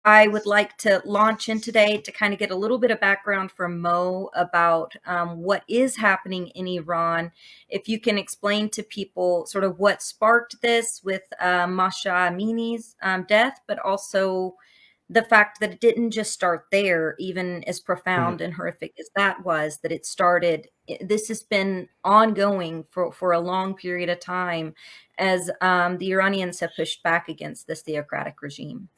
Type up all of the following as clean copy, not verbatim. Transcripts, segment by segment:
I would like to launch in today to kind of get a little bit of background from Mo about what is happening in Iran. If you can explain to people sort of what sparked this with Masha Amini's death, but also the fact that it didn't just start there, even as profound Mhm. and horrific as that was, that it started, this has been ongoing for a long period of time as the Iranians have pushed back against this theocratic regime.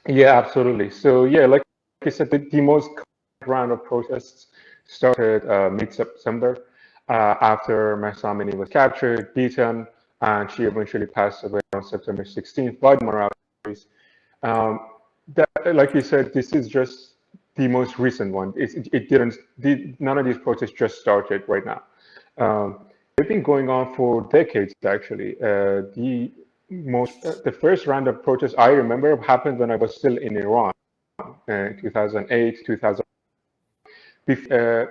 Yeah, absolutely. So yeah, like I said, the most current round of protests started mid-September after Mahsa Amini was captured, beaten, and she eventually passed away on September 16th by the morale police. Um, that, like you said, this is just the most recent one. It didn't. None of these protests just started right now. Um, they've been going on for decades, actually. The first round of protests I remember happened when I was still in Iran, 2008, 2000,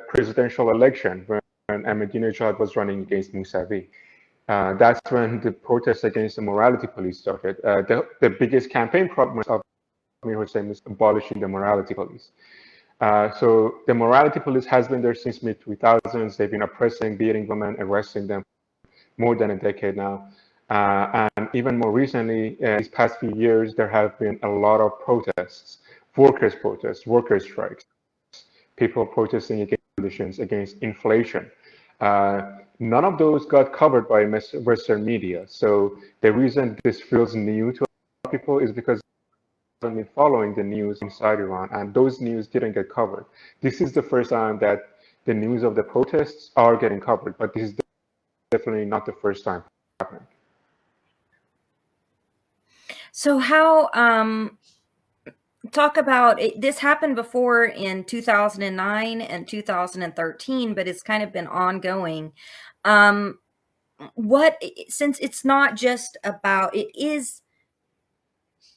presidential election when Ahmadinejad was running against Mousavi. That's when the protests against the morality police started. The biggest campaign promise of Amir Hussein is abolishing the morality police. So the morality police has been there since mid 2000s. They've been oppressing, beating women, arresting them more than a decade now. And even more recently, these past few years, there have been a lot of protests, workers' strikes, people protesting against conditions, against inflation. None of those got covered by Western media. So the reason this feels new to people is because they haven't been following the news inside Iran, and those news didn't get covered. This is the first time that the news of the protests are getting covered, but this is definitely not the first time happening. So how talk about it, this happened before in 2009 and 2013, but it's kind of been ongoing. Um what since it's not just about it is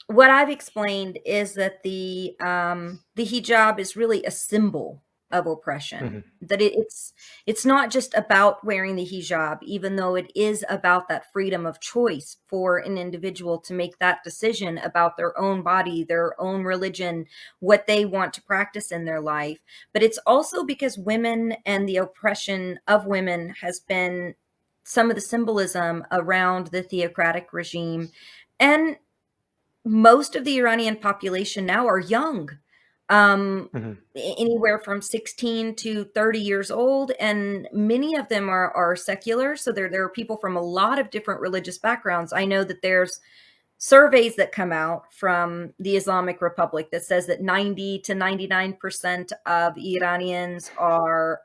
what I've explained is that the hijab is really a symbol of oppression. Mhm. That it's not just about wearing the hijab, even though it is about that freedom of choice for an individual to make that decision about their own body, their own religion, what they want to practice in their life. But it's also because women and the oppression of women has been some of the symbolism around the theocratic regime. And most of the Iranian population now are young, Mhm. anywhere from 16 to 30 years old, and many of them are secular. So there are people from a lot of different religious backgrounds. I know that there's surveys that come out from the Islamic Republic that says that 90 to 99% of Iranians are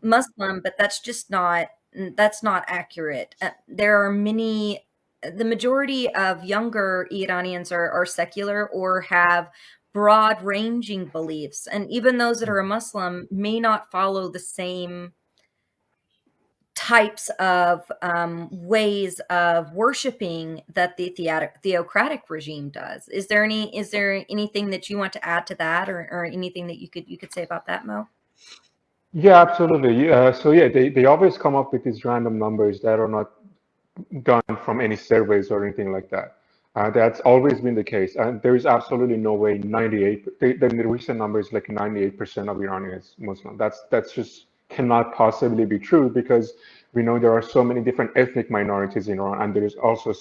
Muslim, but that's not accurate. There are many, the majority of younger Iranians are secular or have broad ranging beliefs. And even those that are a Mhm. Muslim may not follow the same types of ways of worshiping that the theocratic regime does. Is there anything that you want to add to that, or anything that you could say about that, Mo? Yeah, absolutely. So yeah, they always come up with these random numbers that are not done from any surveys or anything like that. That's always been the case, and there is absolutely no way 98. The recent number is like 98% of Iranians Muslim. That's just cannot possibly be true because we know there are so many different ethnic minorities in Iran, and there are also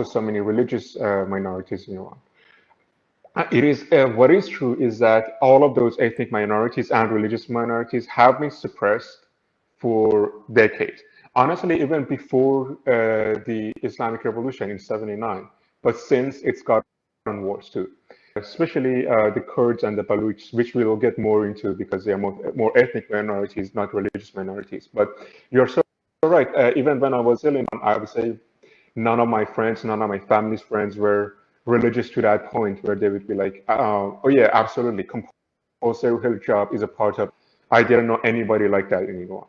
so many religious minorities in Iran. It is what is true is that all of those ethnic minorities and religious minorities have been suppressed for decades. Honestly, even before the Islamic Revolution in '79, but since it's gotten worse too, especially the Kurds and the Baluchs, which we will get more into because they are more ethnic minorities, not religious minorities. But you're so right. Even when I was still in, I would say none of my family's friends were religious to that point where they would be like, oh yeah, absolutely, compulsory hijab is a part of. I didn't know anybody like that anymore.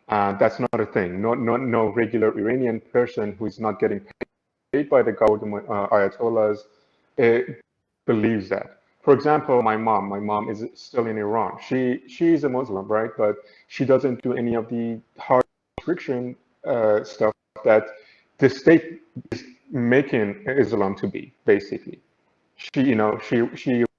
That's not a thing. No regular Iranian person who is not getting paid by the government, ayatollahs, uh, believes that. For example, my mom is still in Iran. She's a Muslim, right? But she doesn't do any of the hard restriction stuff that the state making Islam to be, basically. She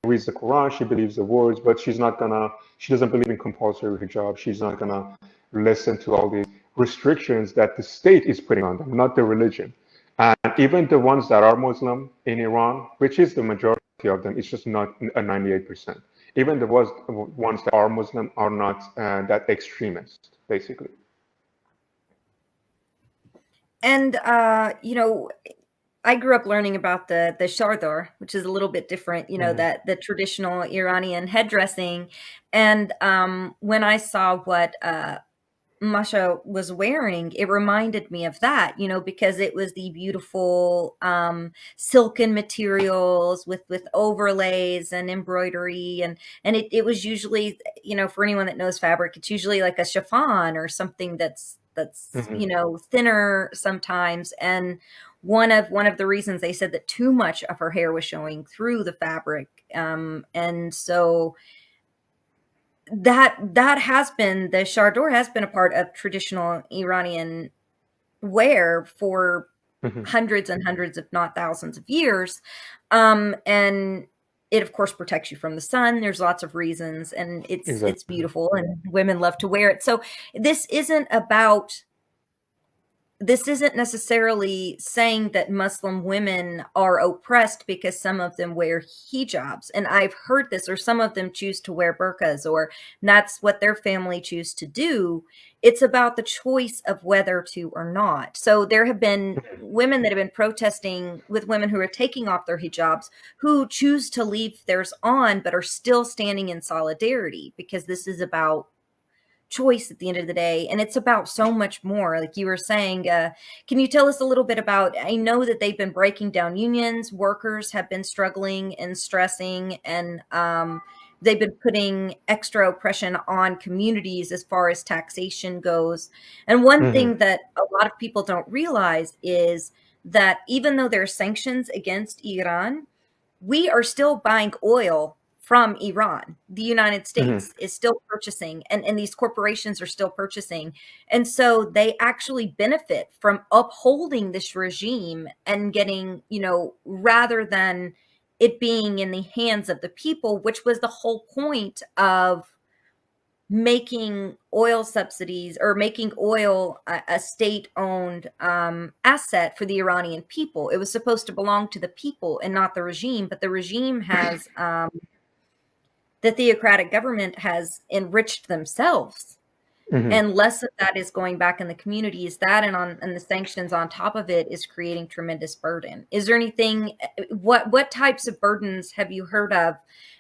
reads the Quran, she believes the words, but she doesn't believe in compulsory hijab. She's not gonna listen to all these restrictions that the state is putting on them, not the religion. And even the ones that are Muslim in Iran, which is the majority of them, it's just not a 98%. Even the ones that are Muslim are not that extremist, basically. And I grew up learning about the shardor, which is a little bit different, Mm-hmm. that the traditional Iranian headdressing. And when I saw what Masha was wearing, it reminded me of that, because it was the beautiful silken materials with overlays and embroidery, and it was usually, for anyone that knows fabric, it's usually like a chiffon or something that's Mm-hmm. thinner sometimes. And one of the reasons they said that too much of her hair was showing through the fabric, and so that has been the chardor has been a part of traditional Iranian wear for Mm-hmm. hundreds and hundreds, if not thousands of years. And it of course protects you from the sun. There's lots of reasons, and it's Exactly. beautiful, and women love to wear it. So this isn't about this isn't necessarily saying that Muslim women are oppressed because some of them wear hijabs. And I've heard this, or some of them choose to wear burqas, or that's what their family choose to do. It's about the choice of whether to or not. So there have been women that have been protesting with women who are taking off their hijabs who choose to leave theirs on, but are still standing in solidarity, because this is about choice at the end of the day, and it's about so much more. Like you were saying, can you tell us a little bit about, I know that they've been breaking down unions, workers have been struggling and stressing, and they've been putting extra oppression on communities as far as taxation goes. And one Mm-hmm. thing that a lot of people don't realize is that even though there are sanctions against Iran, we are still buying oil from Iran. The United Mm-hmm. States is still purchasing, and these corporations are still purchasing. And so they actually benefit from upholding this regime and getting, rather than it being in the hands of the people, which was the whole point of making oil subsidies, or making oil a state-owned asset for the Iranian people. It was supposed to belong to the people and not the regime, but the regime has, the theocratic government has enriched themselves, Mm-hmm. and less of that is going back in the communities. That, and the sanctions on top of it is creating tremendous burden. Is there anything, what types of burdens have you heard of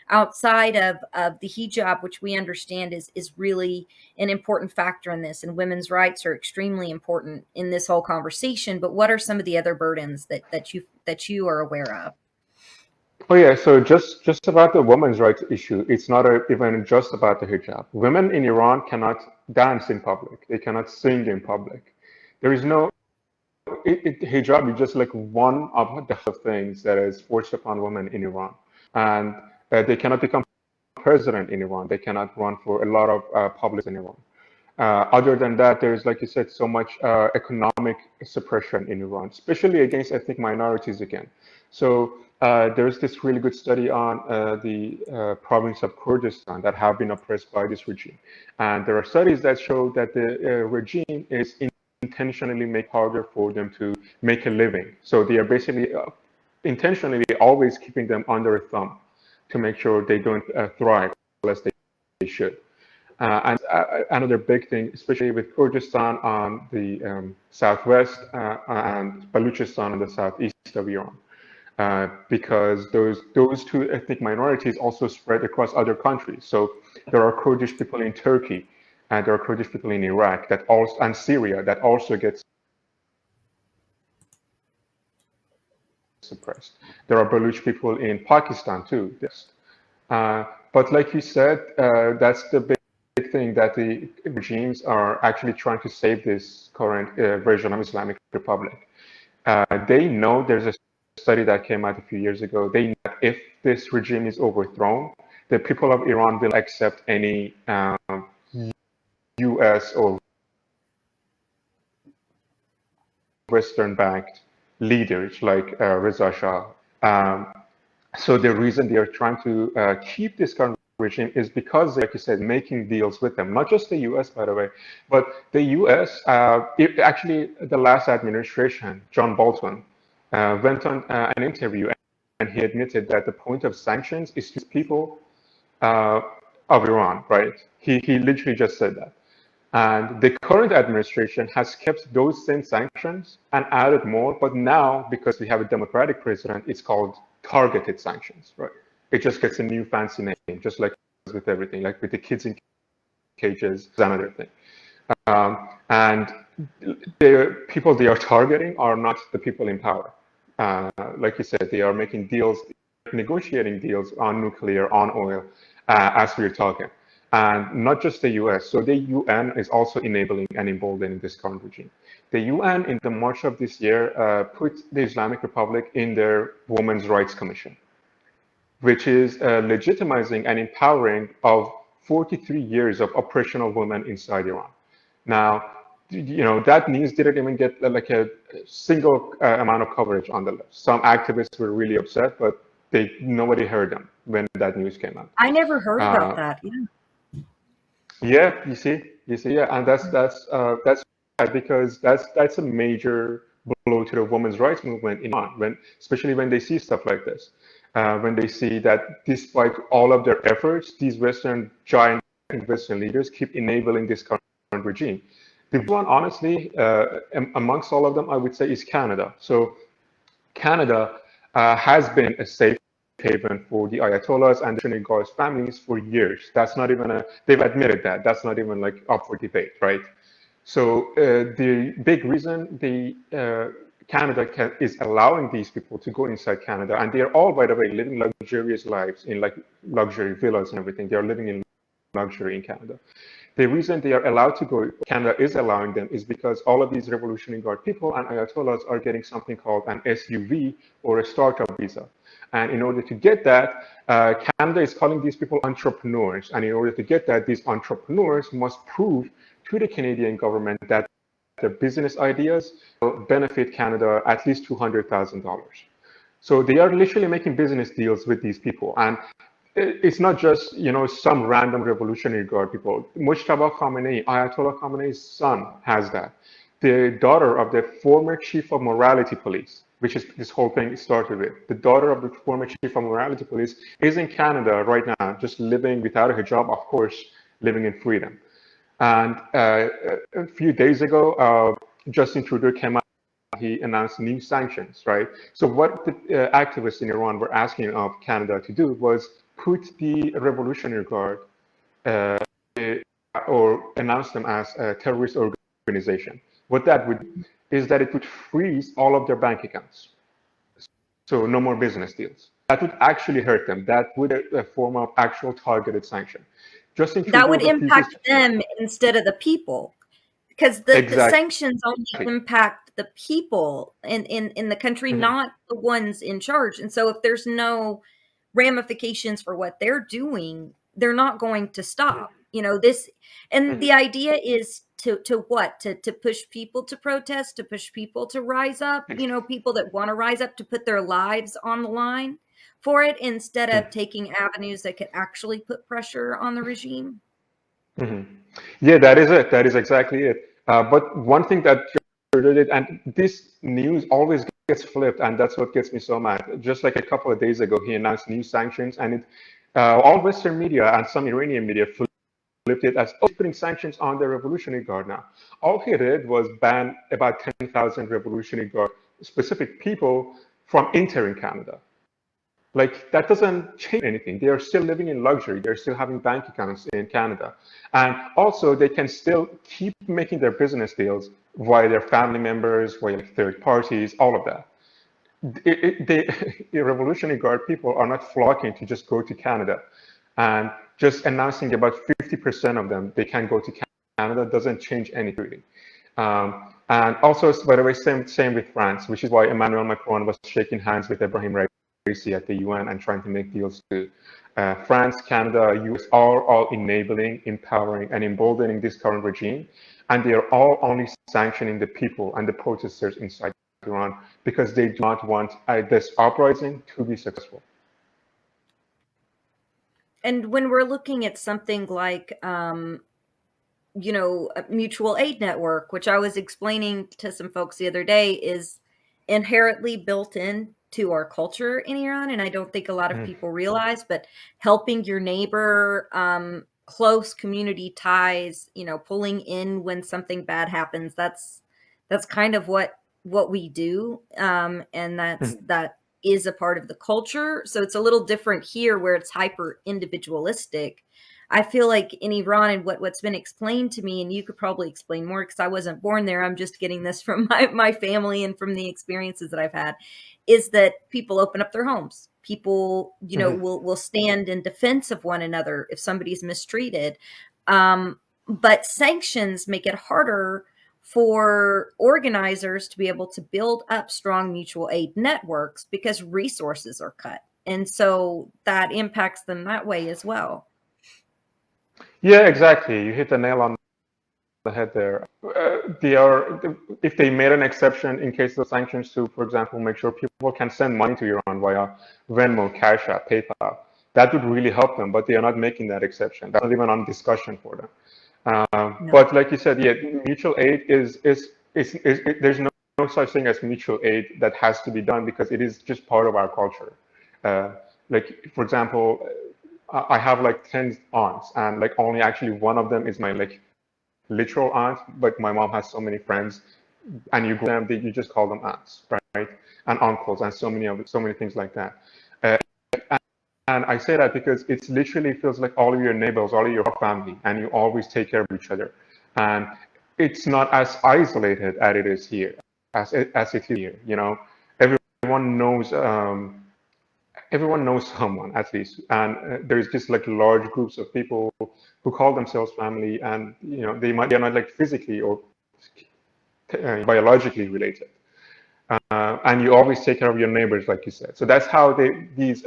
outside of the hijab, which we understand is really an important factor in this, and women's rights are extremely important in this whole conversation, but what are some of the other burdens that you are aware of? Oh yeah, so just about the women's rights issue, it's not even just about the hijab. Women in Iran cannot dance in public. They cannot sing in public. There is no hijab is just like one of the things that is forced upon women in Iran, and they cannot become president in Iran. They cannot run for a lot of public in Iran. Other than that, there's, like you said, so much economic suppression in Iran, especially against ethnic minorities again. So there's this really good study on the province of Kurdistan that have been oppressed by this regime. And there are studies that show that the regime is intentionally make harder for them to make a living. So they are basically intentionally always keeping them under a thumb to make sure they don't thrive as they should. And another big thing, especially with Kurdistan on the southwest and Baluchistan on the southeast of Iran, because those two ethnic minorities also spread across other countries. So there are Kurdish people in Turkey, and there are Kurdish people in Iraq that also, and Syria, that also gets suppressed. There are Baluch people in Pakistan too. Yes. But like you said, that's the big thing, that the regimes are actually trying to save this current version of Islamic Republic. They know, there's a study that came out a few years ago. They know that if this regime is overthrown, the people of Iran will accept any U.S. or Western-backed leaders like Reza Shah. So the reason they are trying to keep this current regime is because, like you said, making deals with them. Not just the U.S., by the way, but the U.S. Actually, the last administration, John Bolton, went on an interview and he admitted that the point of sanctions is to people uh, of Iran, right? He literally just said that. And the current administration has kept those same sanctions and added more, but now, because we have a democratic president, it's called targeted sanctions, right? It just gets a new fancy name, just like with everything, like with the kids in cages, another thing. And the people they are targeting are not the people in power. Like you said, they are making deals, negotiating deals on nuclear, on oil, as we're talking. And not just the US. So the UN is also enabling and emboldening this current regime. The UN, in the March of this year, put the Islamic Republic in their Women's Rights Commission, which is legitimizing and empowering of 43 years of oppression of women inside Iran. Now, that news didn't even get like a single amount of coverage on the left. Some activists were really upset, but nobody heard them when that news came out. I never heard about Uh, that. Yeah. yeah, yeah, and that's bad because that's a major blow to the women's rights movement in Iran, especially when they see stuff like this, when they see that despite all of their efforts, these giant Western leaders keep enabling this current regime. The one, honestly, amongst all of them, I would say is Canada. So Canada has been a safe haven for the Ayatollahs and the Shrinivas families for years. That's not even they've admitted that. That's not even like up for debate, right? So the big reason Canada is allowing these people to go inside Canada, and they are all, by the way, living luxurious lives in like luxury villas and everything. They are living in luxury in Canada. The reason they are allowed to go, Canada is allowing them, is because all of these Revolutionary Guard people and Ayatollahs are getting something called an SUV or a startup visa. And in order to get that, Canada is calling these people entrepreneurs. And in order to get that, these entrepreneurs must prove to the Canadian government that their business ideas will benefit Canada at least $200,000. So they are literally making business deals with these people. And it's not just some random Revolutionary Guard people. Mujtaba Khamenei, Ayatollah Khamenei's son, has that. The daughter of the former chief of morality police, which is this whole thing started with, the daughter of the former chief of morality police is in Canada right now, just living without a hijab, of course, living in freedom. And a few days ago, Justin Trudeau came out. He announced new sanctions, right? So what the activists in Iran were asking of Canada to do was put the Revolutionary Guard or announce them as a terrorist organization. What that would is that it would freeze all of their bank accounts. So no more business deals. That would actually hurt them. That would be a form of actual targeted sanction. Justin That Trudeau would refuses. impact them instead of the people, because the Exactly. sanctions only impact the people in the country, Mm-hmm. not the ones in charge. And so if there's no ramifications for what they're doing, they're not going to stop. This, and Mm-hmm. the idea is to what? To push people to protest, to push people to rise up, people that want to rise up, to put their lives on the line for it, instead of taking avenues that could actually put pressure on the regime. Mm-hmm. Yeah, that is it. That is exactly it. But one thing that Trudeau did, and this news always gets flipped, and that's what gets me so mad. Just like a couple of days ago, he announced new sanctions, and all Western media and some Iranian media flipped it as, oh, he's putting sanctions on the Revolutionary Guard now. All he did was ban about 10,000 Revolutionary Guard specific people from entering Canada. Like, that doesn't change anything. They are still living in luxury. They're still having bank accounts in Canada. And also, they can still keep making their business deals via their family members, via third parties, all of that. The Revolutionary Guard people are not flocking to just go to Canada. And just announcing about 50% of them, they can go to Canada, doesn't change anything. And also, by the way, same with France, which is why Emmanuel Macron was shaking hands with Ibrahim Raisi at the UN and trying to make deals too. France, Canada, US are all enabling, empowering, and emboldening this current regime, and they are all only sanctioning the people and the protesters inside Iran because they do not want this uprising to be successful. And when we're looking at something like, a mutual aid network, which I was explaining to some folks the other day, is inherently built in to our culture in Iran, and I don't think a lot of Mhm. people realize. But helping your neighbor, close community ties, pulling in when something bad happens, that's kind of what we do, and Mhm. that is a part of the culture. So it's a little different here, where it's hyper individualistic. I feel like in Iran, and what's been explained to me, and you could probably explain more because I wasn't born there. I'm just getting this from my family and from the experiences that I've had, is that people open up their homes. People, Mhm. will stand in defense of one another if somebody's mistreated. But sanctions make it harder for organizers to be able to build up strong mutual aid networks because resources are cut. And so that impacts them that way as well. Yeah, exactly. You hit the nail on the head there. They are, if they made an exception in case of sanctions to, for example, make sure people can send money to Iran via Venmo, Cash App, PayPal, that would really help them. But they are not making that exception. That's not even on discussion for them. No. But like you said, yeah, mutual aid there's no such thing as mutual aid that has to be done because it is just part of our culture. Uh, like for example, I have like 10 aunts, and like only actually one of them is my like literal aunt, but my mom has so many friends, and you grow them, you just call them aunts, right? And uncles, and so many things like that. Uh, and I say that because it literally feels like all of your neighbors, all of your family, and you always take care of each other. And it's not as isolated as it is here, as it is here. Everyone knows everyone knows someone at least, and there's just like large groups of people who call themselves family, and they're not like physically or biologically related. And you always take care of your neighbors, like you said. So that's how these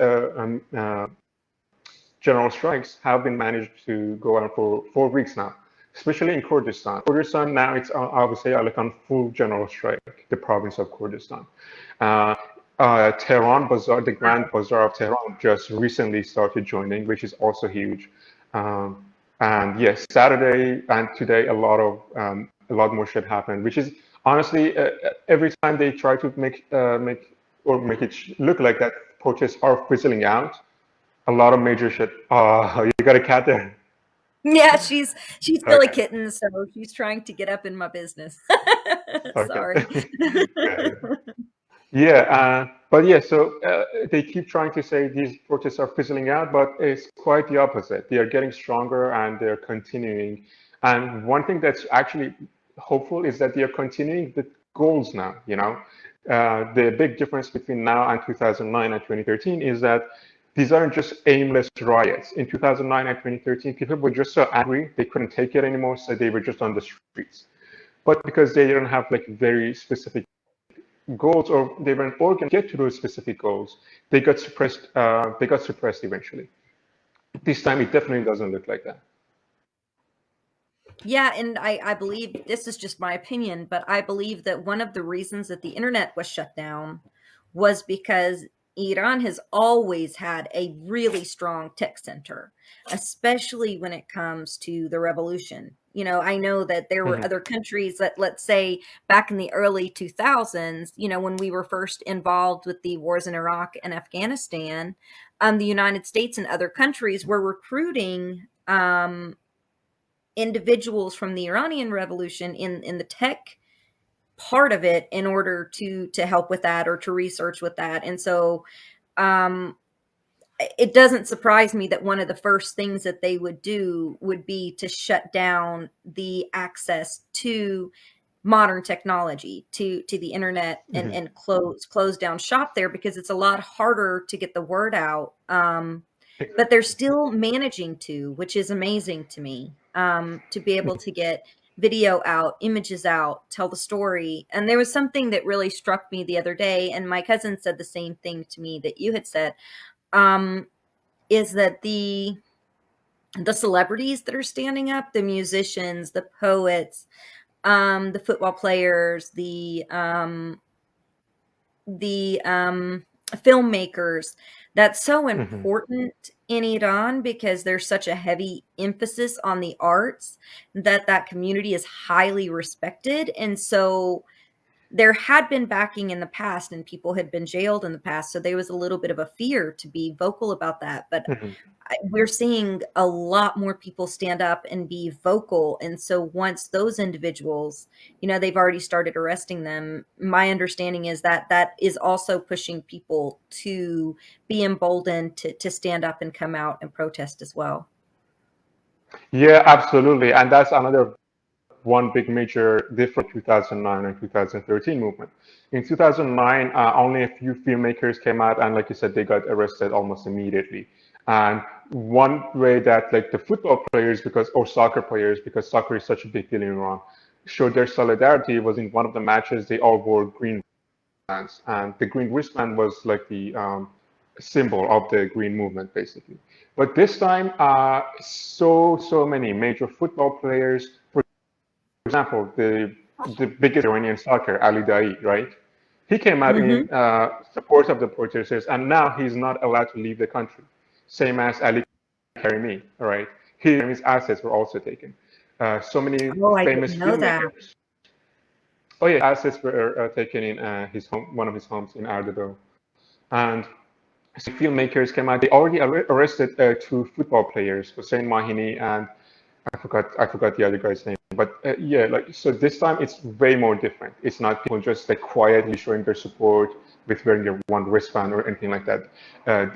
general strikes have been managed to go on for 4 weeks now, especially in Kurdistan. Kurdistan now it's obviously like on full general strike, the province of Kurdistan. Uh, Tehran Bazaar, the Grand Wow. Bazaar of Tehran, just recently started joining, which is also huge. Um, and yes, Saturday and today, a lot more shit happened, which is honestly every time they try to make it look like that protests are fizzling out, a lot of major shit. Oh, you got a cat there? Yeah, she's still a Okay, kitten, so she's trying to get up in my business. okay. Sorry. Good. Yeah, but yeah, so they keep trying to say these protests are fizzling out, but it's quite the opposite. They are getting stronger and they're continuing. And one thing that's actually hopeful is that they are continuing the goals now. The big difference between now and 2009 and 2013 is that these aren't just aimless riots. In 2009 and 2013, people were just so angry they couldn't take it anymore, so they were just on the streets. But because they didn't have like very specific goals, or they weren't organized to get to those specific goals, they got suppressed. They got suppressed eventually. This time, it definitely doesn't look like that. Yeah, and I believe this is just my opinion, but I believe that one of the reasons that the internet was shut down was because Iran has always had a really strong tech center, especially when it comes to the revolution. I know that there were Mhm. other countries that, let's say, back in the early 2000s, when we were first involved with the wars in Iraq and Afghanistan, the United States and other countries were recruiting individuals from the Iranian Revolution in the tech part of it in order to help with that or to research with that. And so um, it doesn't surprise me that one of the first things that they would do would be to shut down the access to modern technology, to the internet, and Mhm. close down shop there because it's a lot harder to get the word out. But they're Exactly. still managing to, which is amazing to me, to be able to get video out, images out, tell the story. And there was something that really struck me the other day, and my cousin said the same thing to me that you had said, um, is that the celebrities that are standing up, the musicians, the poets, the football players, the the filmmakers. That's so Hmm. important in Iran because there's such a heavy emphasis on the arts that that community is highly respected. And so there had been backing in the past and people had been jailed in the past. So there was a little bit of a fear to be vocal about that. But Hmm. we're seeing a lot more people stand up and be vocal. And so once those individuals, they've already started arresting them. My understanding is that that is also pushing people to be emboldened to stand up and come out and protest as well. Yeah, absolutely. And that's another one big major difference 2009 and 2013 movement. In 2009, only a few filmmakers came out, and like you said, they got arrested almost immediately. And one way that like the football players, because or soccer players, because soccer is such a big deal in Iran, showed their solidarity was in one of the matches. They all wore green wristbands, and the green wristband was like the symbol of the green movement, basically. But this time, so many major football players, for example, the biggest Iranian soccer, Ali Dai, right? He came out Hmm. in support of the protesters, and now he's not allowed to leave the country. Same as Ali Karimi, right? His assets were also taken. So many Oh, I famous didn't know that. filmmakers. Oh yeah, assets were taken in his home, one of his homes in Ardabil, and some filmmakers came out. They already arrested two football players, Hussein Mahini and I forgot the other guy's name, but yeah, like so this time it's way more different. It's not people just like quietly showing their support with wearing their one wristband or anything like that.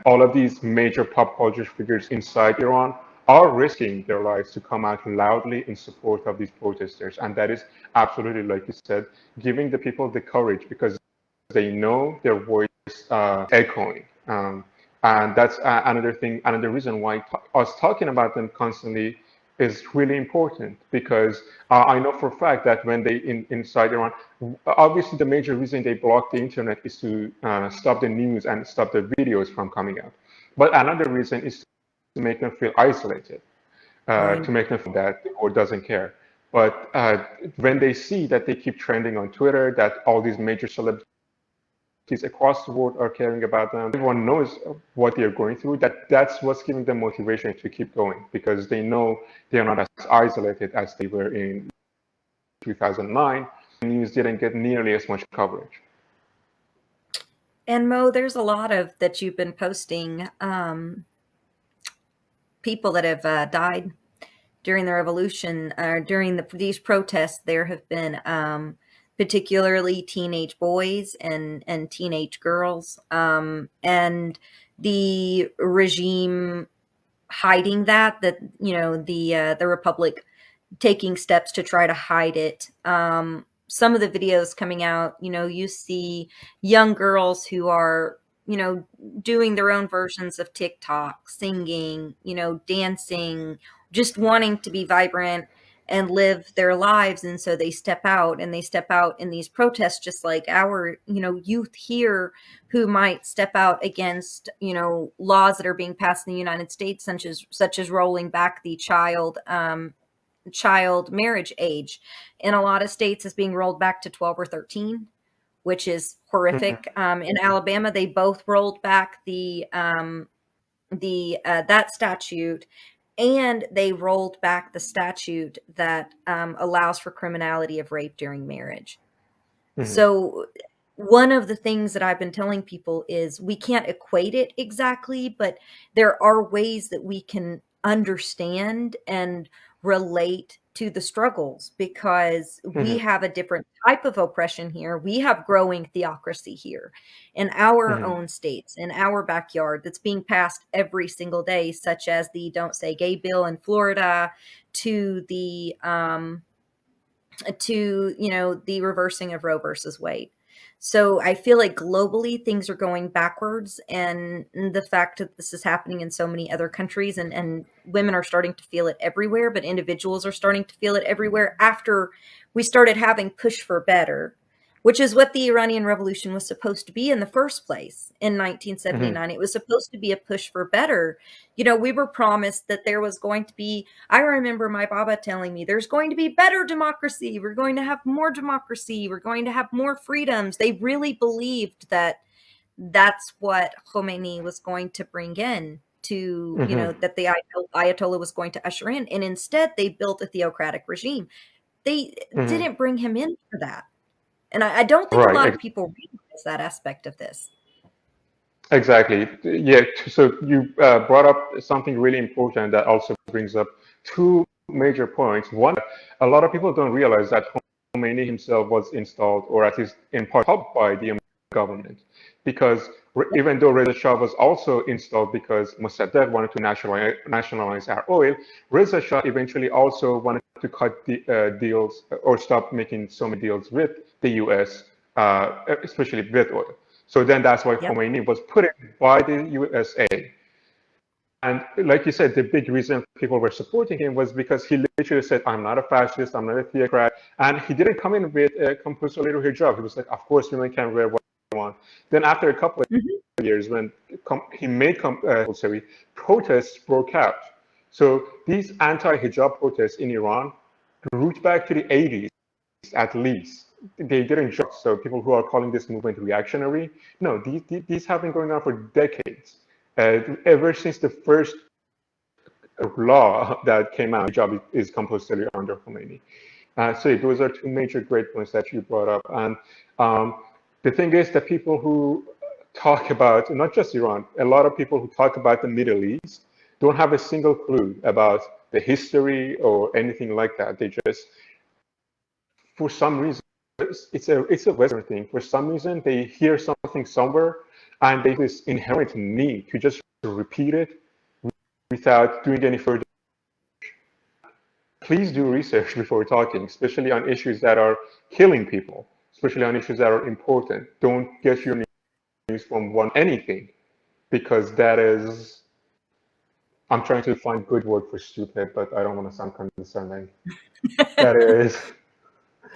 All of these major pop culture figures inside Iran are risking their lives to come out loudly in support of these protesters, and that is absolutely, like you said, giving the people the courage because they know their voice echoing. And that's another thing, another reason why us talking about them constantly is really important because I know for a fact that when they inside Iran, obviously the major reason they block the internet is to stop the news and stop the videos from coming out. But another reason is to make them feel isolated, Right. to make them feel that the world doesn't care. But when they see that they keep trending on Twitter, that all these major celebrities across the world are caring about them. Everyone knows what they're going through. That's what's giving them motivation to keep going because they know they are not as isolated as they were in 2009. The news didn't get nearly as much coverage. And Mo, there's a lot of that you've been posting, people that have died during the revolution, during these protests. There have been particularly teenage boys and teenage girls, and the regime hiding that the republic taking steps to try to hide it. Some of the videos coming out, you see young girls who are, doing their own versions of TikTok, singing, dancing, just wanting to be vibrant and live their lives. And so they step out and they step out in these protests, just like our, youth here who might step out against, laws that are being passed in the United States, such as rolling back the child marriage age in a lot of states is being rolled back to 12 or 13, which is horrific. In Alabama, they both rolled back the that statute, and they rolled back the statute that allows for criminality of rape during marriage. Mhm. So one of the things that I've been telling people is we can't equate it exactly, but there are ways that we can understand and relate to the struggles because we Mhm. have a different type of oppression here. We have growing theocracy here in our Mhm. own states, in our backyard, that's being passed every single day, such as the Don't Say Gay bill in Florida, to the reversing of Roe versus Wade. So I feel like globally things are going backwards, and the fact that this is happening in so many other countries, and women are starting to feel it everywhere, but individuals are starting to feel it everywhere after we started having push for better. which is what the Iranian Revolution was supposed to be in the first place in Hmm. 1979. It was supposed to be a push for better. We were promised that there was going to be, I remember my Baba telling me, there's going to be better democracy. We're going to have more democracy. We're going to have more freedoms. They really believed that that's what Khomeini was going to bring in to, Hmm. that the Ayatollah was going to usher in. And instead, they built a theocratic regime. They Hmm. didn't bring him in for that. And I don't think a Right. lot of people realize that aspect of this. Exactly. Yeah. So you brought up something really important that also brings up two major points. One, a lot of people don't realize that Khomeini himself was installed, or at least in part, helped by the American government, because even though Reza Shah was also installed because Mossadegh wanted to nationalize our oil, Reza Shah eventually also wanted to cut the deals or stop making so many deals with the U.S., especially with oil. So then that's why Yep. Khomeini was put in by the USA. And like you said, the big reason people were supporting him was because he literally said, I'm not a fascist, I'm not a theocrat. And he didn't come in with a compulsory hijab. He was like, of course, women can wear what they want. Then after a couple Mhm. of years, when he made compulsory, protests broke out. So these anti-hijab protests in Iran root back to the 80s at least. They didn't just. So people who are calling this movement reactionary, no, these have been going on for decades. Ever since the first law that came out, hijab is compulsory under Khomeini. So those are two major great points that you brought up. And the thing is that people who talk about, not just Iran, a lot of people who talk about the Middle East don't have a single clue about the history or anything like that. They just, for some reason, it's a Western thing. For some reason, they hear something somewhere, and they have this inherent need to just repeat it without doing any further. Please do research before talking, especially on issues that are killing people, especially on issues that are important. Don't get your news from one anything, because that is. I'm trying to find good word for stupid, but I don't want to sound condescending. That is.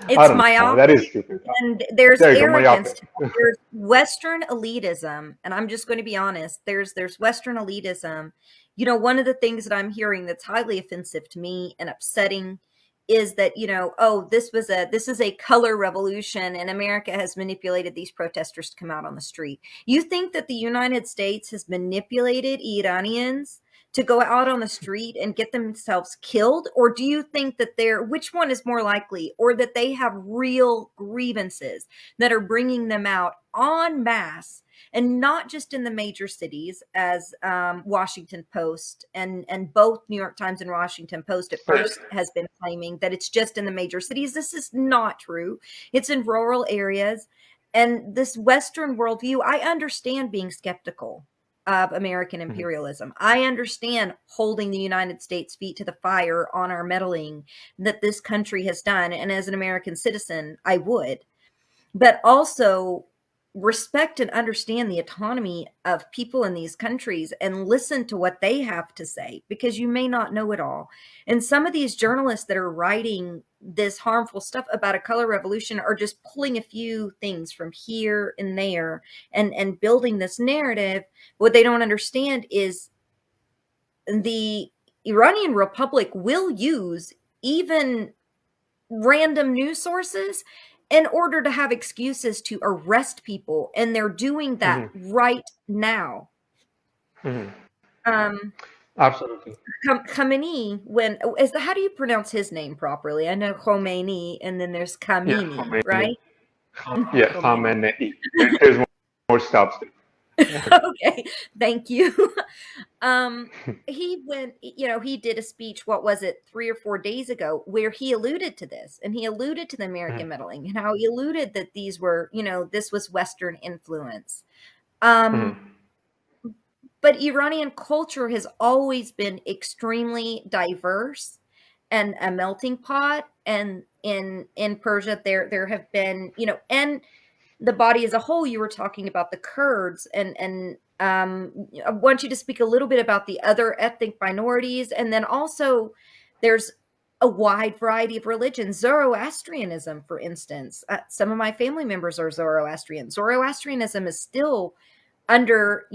I It's don't know. That is myopic, stupid. and there's There you go, arrogance myopic. to that. There's Western elitism, and I'm just going to be honest. There's Western elitism. One of the things that I'm hearing that's highly offensive to me and upsetting is that, oh, this is a color revolution, and America has manipulated these protesters to come out on the street. You think that the United States has manipulated Iranians to go out on the street and get themselves killed? Or do you think that which one is more likely, or that they have real grievances that are bringing them out en masse, and not just in the major cities, as Washington Post and both New York Times and Washington Post at first has been claiming that it's just in the major cities? This is not true. It's in rural areas. And this Western worldview, I understand being skeptical of American imperialism. I understand holding the United States feet to the fire on our meddling that this country has done. And as an American citizen, I would. But also respect and understand the autonomy of people in these countries and listen to what they have to say, because you may not know it all. And some of these journalists that are writing this harmful stuff about a color revolution are just pulling a few things from here and there and building this narrative. What they don't understand is the Iranian Republic will use even random news sources in order to have excuses to arrest people, and they're doing that Mhm, right now. mhm. Um, Absolutely. Khamenei, how do you pronounce his name properly? I know Khomeini, and then there's Yeah, Khamenei, Khomeini. right? Yeah, Khomeini. Khamenei. There's more stops. Okay, thank you. Um, he went, he did a speech, what was it, 3 or 4 days ago, where he alluded to this, and he alluded to the Mhm, American meddling, and how he alluded that these were, this was Western influence. mhm, Um, but Iranian culture has always been extremely diverse and a melting pot. And in Persia, there have been, and the body as a whole. You were talking about the Kurds, and I want you to speak a little bit about the other ethnic minorities, and then also there's a wide variety of religions. Zoroastrianism, for instance, some of my family members are Zoroastrian. Zoroastrianism is still under,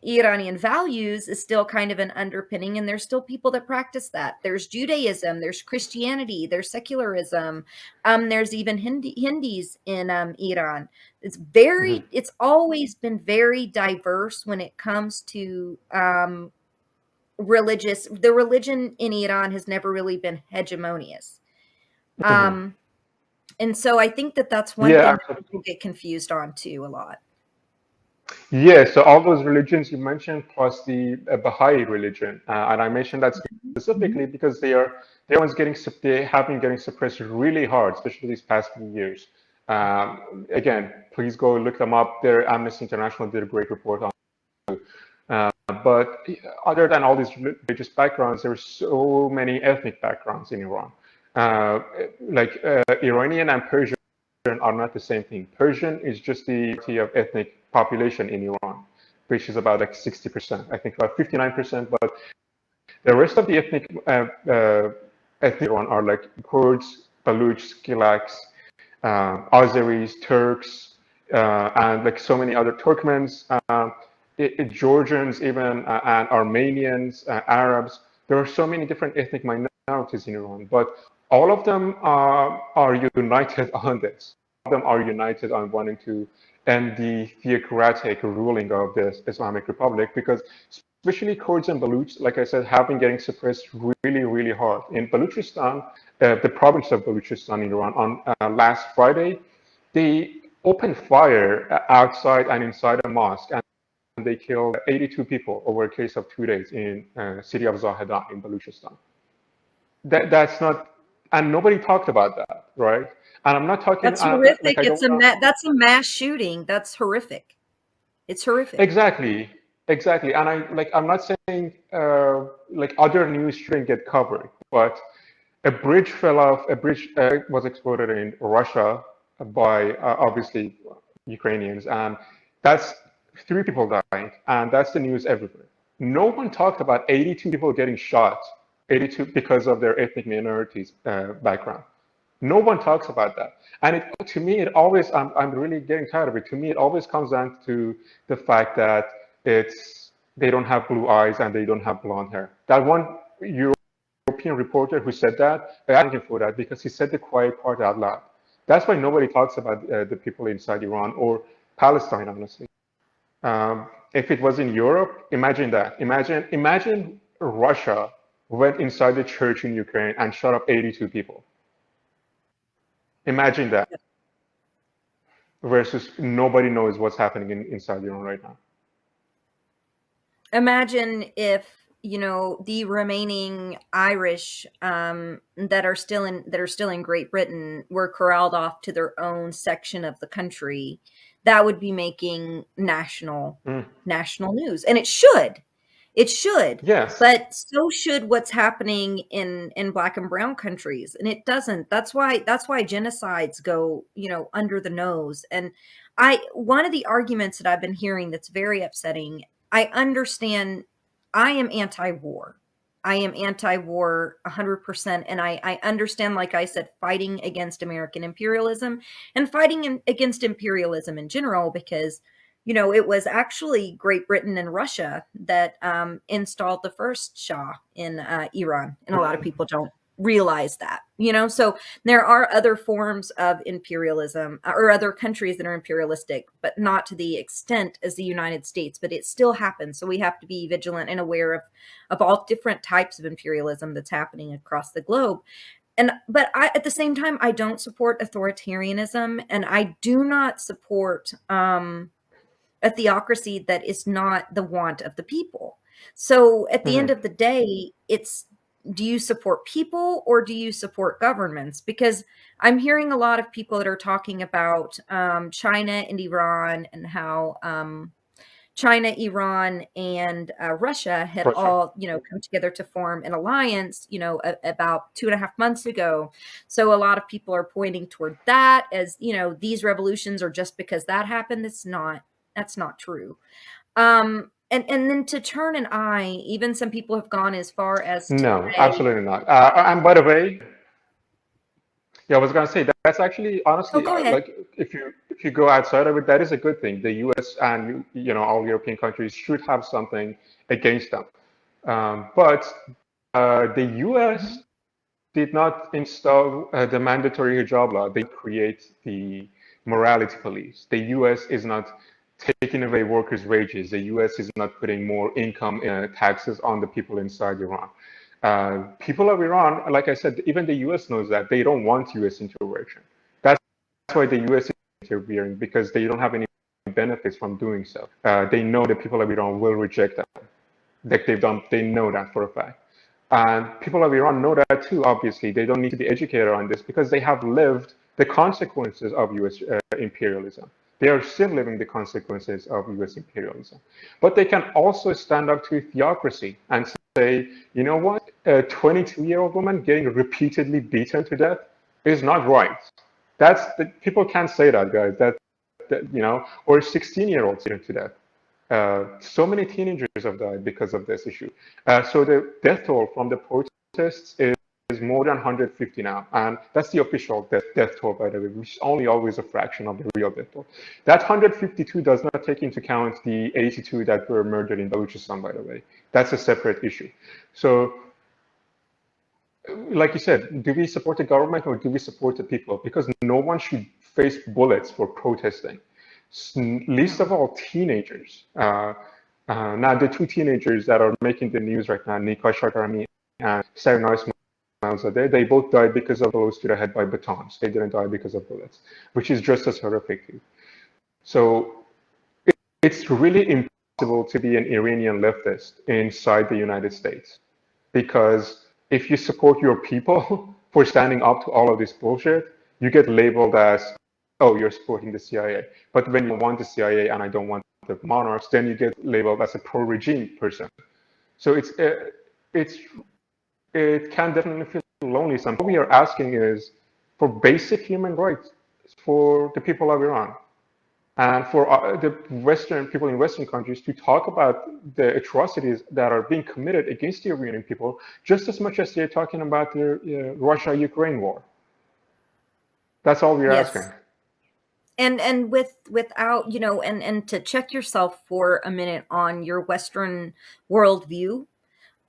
Iranian values, is still kind of an underpinning, and there's still people that practice that. There's Judaism, there's Christianity, there's secularism, there's even Hindis in Iran. Mhm. It's always been very diverse when it comes to the religion in Iran has never really been hegemonious. Mhm. Um, and so I think that that's one Yeah, thing that absolutely. people get confused on too a lot. Yeah, so all those religions you mentioned, plus the Baha'i religion, and I mentioned that specifically Mhm. because they have been getting suppressed really hard, especially these past few years. Again, please go look them up. There, Amnesty International did a great report on. But other than all these religious backgrounds, there are so many ethnic backgrounds in Iran. Uh, Iranian and Persian are not the same thing. Persian is just the of ethnic population in Iran, which is about like 60%, I think about 59%. But the rest of the ethnic Iran are like Kurds, Baluchs, Gilaks, Azeris, Turks, and like so many other Turkmens, Georgians, even and Armenians, Arabs. There are so many different ethnic minorities in Iran, but all of them are united on this. All of them are united on wanting to end the theocratic ruling of the Islamic Republic, because especially Kurds and Baluchs, like I said, have been getting suppressed really, really hard. In Baluchistan, the province of Baluchistan in Iran, on last Friday, they opened fire outside and inside a mosque, and they killed 82 people over a case of 2 days in city of Zahedan in Baluchistan. That's not, and nobody talked about that, right? And I'm not talking That's horrific. like I don't want to. That's a mass shooting. That's horrific. It's horrific. Exactly, exactly. And I'm not saying like other news shouldn't get covered, but a bridge fell off. A bridge was exploded in Russia by obviously Ukrainians, and that's 3 people dying, and that's the news everywhere. No one talked about 82 people getting shot, 82 because of their ethnic minorities background. No one talks about that. And to me, it always, I'm really getting tired of it. To me, it always comes down to the fact that they don't have blue eyes and they don't have blonde hair. That one European reporter who said that, I thank him for that because he said the quiet part out loud. That's why nobody talks about the people inside Iran or Palestine, honestly. If it was in Europe, imagine that. Imagine Russia went inside the church in Ukraine and shot up 82 people. Imagine that. Versus nobody knows what's happening inside Iran right now. Imagine if, the remaining Irish that are still in Great Britain were corralled off to their own section of the country. That would be making Mm. national news, and it should. It should, Yes. but so should what's happening in black and brown countries, and it doesn't. That's why genocides go, under the nose. And I one of the arguments that I've been hearing that's very upsetting, I understand. I am anti-war. I am anti-war 100%, and I understand, like I said, fighting against American imperialism and against imperialism in general, because it was actually Great Britain and Russia that installed the first Shah in Iran, and a lot of people don't realize that. So there are other forms of imperialism, or other countries that are imperialistic, but not to the extent as the United States. But it still happens, so we have to be vigilant and aware of all different types of imperialism that's happening across the globe. But at the same time, I don't support authoritarianism, and I do not support a theocracy that is not the want of the people. So at the end Mhm. of the day, it's, do you support people or do you support governments? Because I'm hearing a lot of people that are talking about China and Iran, and how China, Iran, and Russia had Russia. all, come together to form an alliance, about 2.5 months ago. So a lot of people are pointing toward that as, these revolutions are just because that happened. That's not true. And then to turn an eye, even some people have gone as far as to No, say, absolutely not. And by the way, yeah, I was gonna say that's actually oh, honestly go ahead. like if you go outside of it, that is a good thing. The U.S. and all European countries should have something against them. But the U.S. did not install the mandatory hijab law. They create the morality police. The U.S. is not taking away workers' wages. The U.S. is not putting more income taxes on the people inside Iran. People of Iran, like I said, even the U.S. knows that they don't want U.S. intervention. That's why the U.S. is interfering, because they don't have any benefits from doing so. They know the people of Iran will reject them. Like they know that for a fact. And people of Iran know that too, obviously. They don't need to be educated on this because they have lived the consequences of US imperialism. They are still living the consequences of US imperialism. But they can also stand up to theocracy and say, you know what, a 22-year-old woman getting repeatedly beaten to death is not right. People can't say that, guys. Or 16-year-olds beaten to death. So many teenagers have died because of this issue. So the death toll from the protests is more than 150 now, and that's the official death toll, by the way, which is only always a fraction of the real death toll. That 152 does not take into account the 82 that were murdered in Balochistan, by the way. That's a separate issue. So, like you said, do we support the government or do we support the people? Because no one should face bullets for protesting, least of all teenagers. Now, the two teenagers that are making the news right now, Nika Shakarami and Sarah Ismailzadeh, they both died because of blows to the head by batons. They didn't die because of bullets, which is just as horrific. So it's really impossible to be an Iranian leftist inside the United States, because if you support your people for standing up to all of this bullshit, you get labeled as, oh, you're supporting the CIA. But when you want the CIA and I don't want the monarchs, then you get labeled as a pro-regime person. So it can definitely feel lonely. So what we are asking is for basic human rights for the people of Iran and for the Western people in Western countries to talk about the atrocities that are being committed against the Iranian people, just as much as they're talking about the Russia-Ukraine war. That's all we're asking. Yes. And without, and to check yourself for a minute on your Western worldview,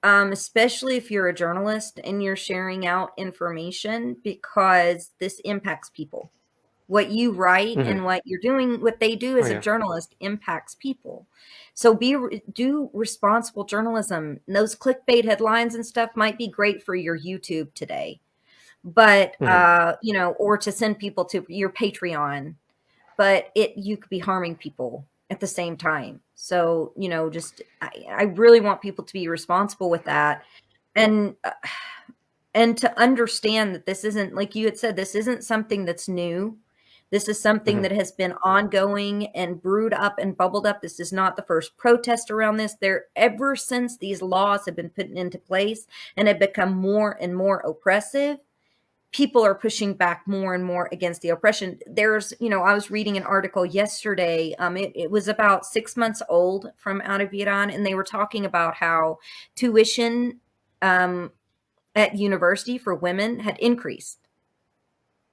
especially if you're a journalist and you're sharing out information, because this impacts people. What you write Mm-hmm. and what you're doing, what they do Oh as a yeah. journalist impacts people. So do responsible journalism. Those clickbait headlines and stuff might be great for your YouTube today, but Mm-hmm. or to send people to your Patreon, but you could be harming people at the same time. So, just I really want people to be responsible with that, and to understand that this isn't, like you had said, this isn't something that's new. This is something Mm-hmm. that has been ongoing and brewed up and bubbled up. This is not the first protest around this. There, ever since these laws have been put into place and have become more and more oppressive, people are pushing back more and more against the oppression. There's, I was reading an article yesterday. It was about 6 months old, from out of Iran, and they were talking about how tuition um, at university for women had increased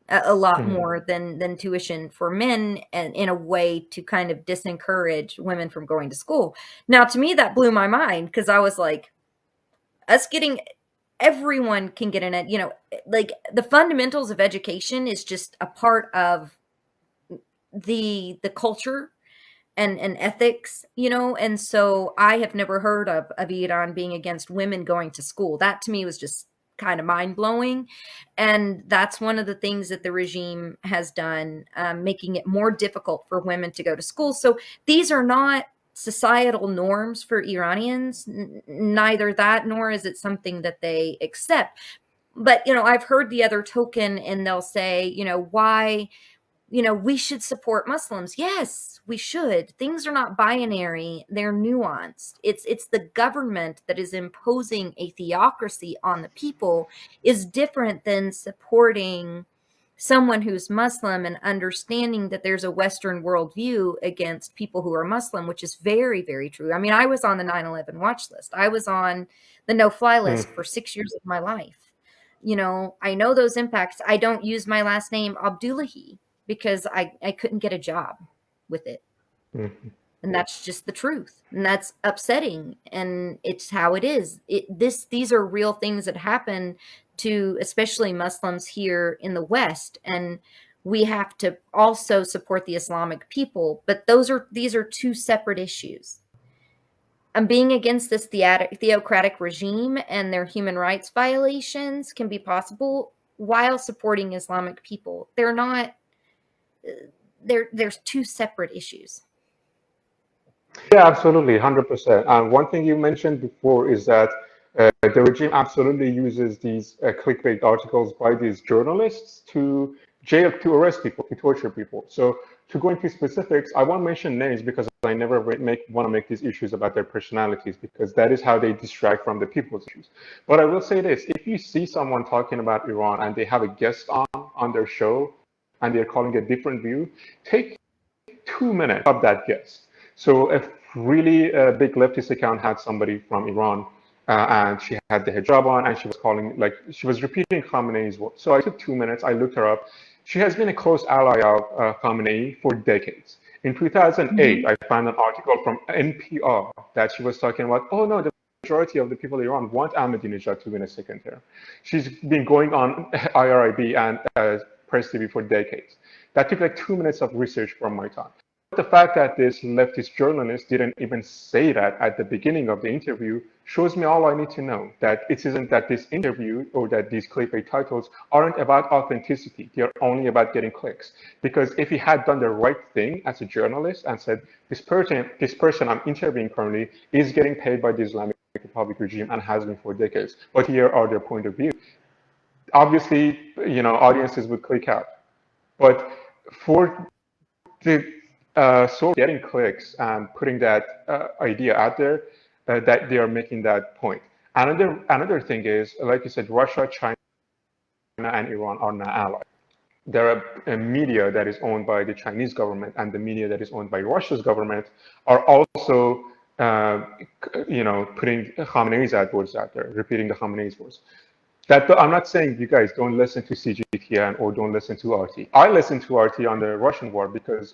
a lot Mm-hmm. more than tuition for men, and in a way to kind of disencourage women from going to school. Now, to me, that blew my mind, because I was like, us getting everyone can get in it, like the fundamentals of education is just a part of the culture and ethics, and so I have never heard of Iran being against women going to school. That to me was just kind of mind-blowing, and that's one of the things that the regime has done, making it more difficult for women to go to school. So these are not societal norms for Iranians, neither that nor is it something that they accept. But I've heard the other token, and they'll say, why, we should support Muslims. Yes, we should. Things are not binary, they're nuanced. It's the government that is imposing a theocracy on the people is different than supporting someone who's Muslim and understanding that there's a Western worldview against people who are Muslim, which is very, very true. I mean, I was on the 9/11 watch list. I was on the no-fly list for 6 years of my life. You know, I know those impacts. I don't use my last name Abdullahi because I couldn't get a job with it. Mm-hmm. And that's just the truth. And that's upsetting. And it's how it is. These are real things that happen to especially Muslims here in the West. And we have to also support the Islamic people. But these are two separate issues. And being against this theocratic regime and their human rights violations can be possible while supporting Islamic people. They're not, there's two separate issues. Yeah, absolutely, 100%. And one thing you mentioned before is that the regime absolutely uses these clickbait articles by these journalists to jail, to arrest people, to torture people. So to go into specifics, I won't mention names because I never want to make these issues about their personalities, because that is how they distract from the people's issues. But I will say this: if you see someone talking about Iran and they have a guest on their show and they're calling a different view, take 2 minutes of that guest. So if really a big leftist account had somebody from Iran and she had the hijab on and she was calling, like she was repeating Khamenei's words. So I took 2 minutes, I looked her up. She has been a close ally of Khamenei for decades. In 2008, I found an article from NPR that she was talking about, oh no, the majority of the people in Iran want Ahmadinejad to win a second term. She's been going on IRIB and Press TV for decades. That took like 2 minutes of research from my time. The fact that this leftist journalist didn't even say that at the beginning of the interview shows me all I need to know, that it isn't that this interview or that these clickbait titles aren't about authenticity. They're only about getting clicks. Because if he had done the right thing as a journalist and said, this person I'm interviewing currently is getting paid by the Islamic Republic regime and has been for decades, but here are their point of view, obviously, audiences would click out. But for the so getting clicks and putting that idea out there, that they are making that point. Another thing is, like you said, Russia, China, and Iran are now allies. There are a media that is owned by the Chinese government and the media that is owned by Russia's government are also, putting Khamenei's words out there, repeating the Khamenei's words. I'm not saying you guys don't listen to CGTN or don't listen to RT. I listen to RT on the Russian war because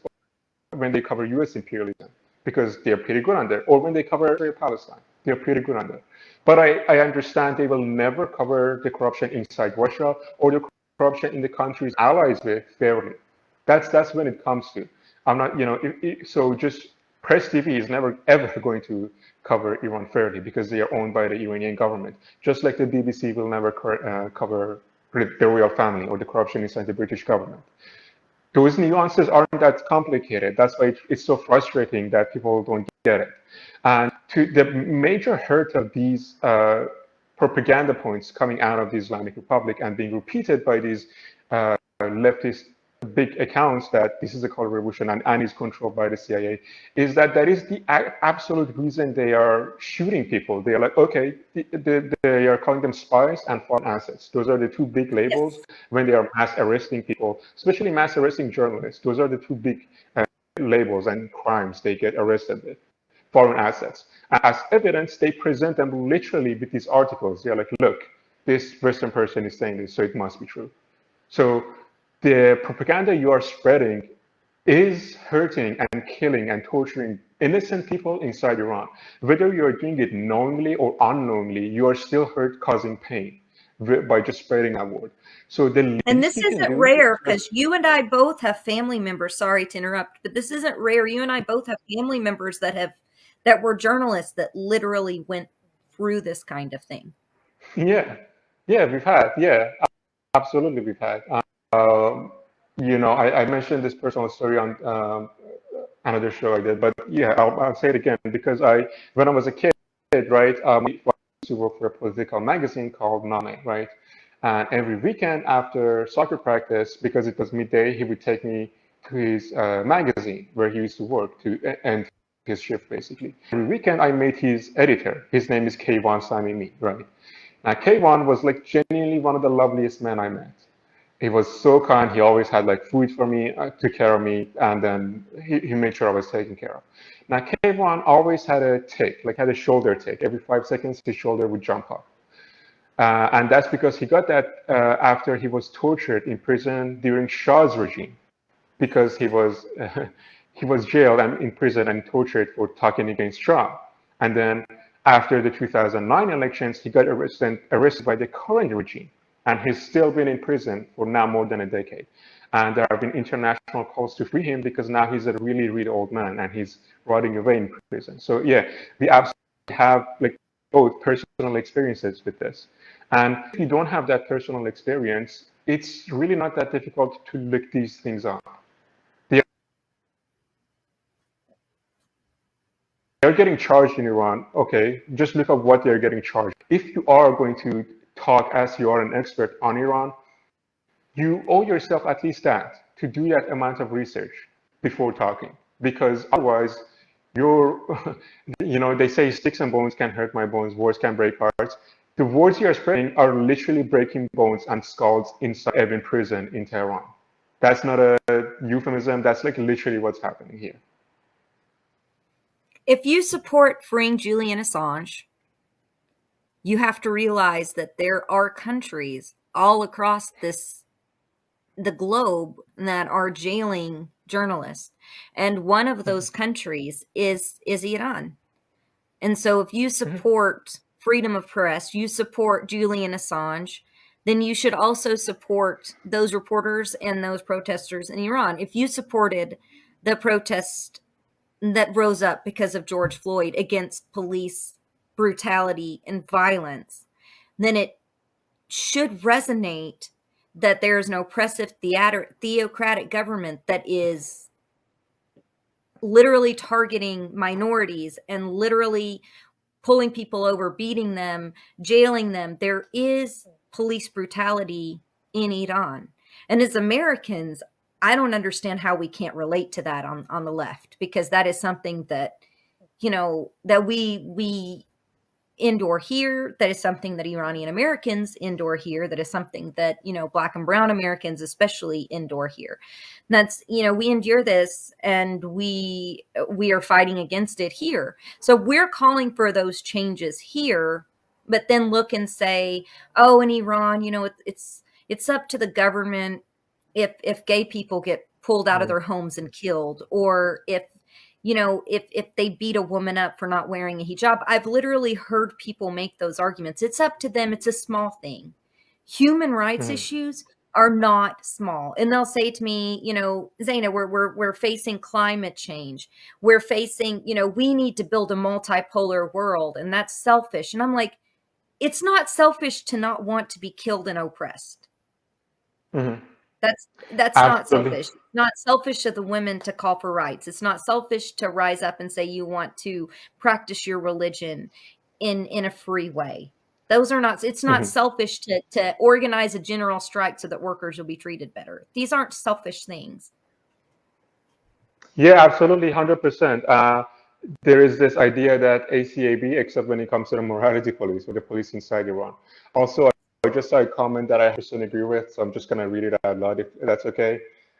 when they cover US imperialism, because they're pretty good on there, or when they cover Palestine, they're pretty good on there. But I understand they will never cover the corruption inside Russia or the corruption in the countries allies with fairly. That's when it comes to. I'm not, so just Press TV is never ever going to cover Iran fairly because they are owned by the Iranian government. Just like the BBC will never cover the royal family or the corruption inside the British government. Those nuances aren't that complicated. That's why it's so frustrating that people don't get it. And to the major hurt of these propaganda points coming out of the Islamic Republic and being repeated by these leftist big accounts that this is a color revolution and is controlled by the CIA, is that is the absolute reason they are shooting people. They are like, okay, they are calling them spies and foreign assets. Those are the two big labels when they are mass arresting people, especially mass arresting journalists. Those are the two big labels and crimes they get arrested with. Foreign assets. As evidence, they present them literally with these articles. They're like, look, this Western person is saying this, so it must be true. So the propaganda you are spreading is hurting and killing and torturing innocent people inside Iran. Whether you are doing it knowingly or unknowingly, you are still causing pain by just spreading that word. So and this isn't rare because you and I both have family members. Sorry to interrupt, but this isn't rare. You and I both have family members that were journalists that literally went through this kind of thing. Yeah, we've had. Yeah, absolutely, we've had. I mentioned this personal story on another show I did, but yeah, I'll say it again because when I was a kid, right, I used to work for a political magazine called Name, right, and every weekend after soccer practice, because it was midday, he would take me to his magazine where he used to work to end his shift, basically. Every weekend, I met his editor. His name is Kayvan Samimi, right? Now, Kayvan was like genuinely one of the loveliest men I met. He was so kind. He always had like food for me, took care of me, and then he made sure I was taken care of. Now, K1 always had a tick, like had a shoulder tick. Every 5 seconds, his shoulder would jump up. And that's because he got that after he was tortured in prison during Shah's regime, because he was jailed and in prison and tortured for talking against Shah. And then after the 2009 elections, he got arrested by the current regime, and he's still been in prison for now more than a decade. And there have been international calls to free him because now he's a really, really old man and he's rotting away in prison. So yeah, we absolutely have like both personal experiences with this. And if you don't have that personal experience, it's really not that difficult to look these things up. They're getting charged in Iran. Okay, just look at what they're getting charged. If you are going to talk as you are an expert on Iran, you owe yourself at least that, to do that amount of research before talking. Because otherwise, you're, they say sticks and bones can hurt my bones, words can break hearts. The words you're spreading are literally breaking bones and skulls inside every prison in Tehran. That's not a euphemism. That's like literally what's happening here. If you support freeing Julian Assange, you have to realize that there are countries all across the globe that are jailing journalists. And one of those countries is Iran. And so if you support freedom of press, you support Julian Assange, then you should also support those reporters and those protesters in Iran. If you supported the protest that rose up because of George Floyd against police brutality and violence, then it should resonate that there is an oppressive theocratic government that is literally targeting minorities and literally pulling people over, beating them, jailing them. There is police brutality in Iran. And as Americans, I don't understand how we can't relate to that on the left, because that is something that, that we endure here. That is something that Iranian Americans endure here. That is something that, Black and brown Americans especially endure here. And that's, we endure this, and we are fighting against it here. So we're calling for those changes here, but then look and say, oh, in Iran, it's up to the government if gay people get pulled out of their homes and killed, or if they beat a woman up for not wearing a hijab. I've literally heard people make those arguments. It's up to them. It's a small thing. Human rights issues are not small. And they'll say to me, Zeynab, we're facing climate change. We're facing, we need to build a multipolar world, and that's selfish. And I'm like, it's not selfish to not want to be killed and oppressed. That's not selfish. It's not selfish of the women to call for rights. It's not selfish to rise up and say you want to practice your religion in a free way. Those are not, it's not selfish to organize a general strike so that workers will be treated better. These aren't selfish things. Yeah, absolutely, 100%. There is this idea that ACAB, except when it comes to the morality police, or the police inside Iran. Also, I just saw a comment that I 100% agree with, so I'm just going to read it out loud if that's okay.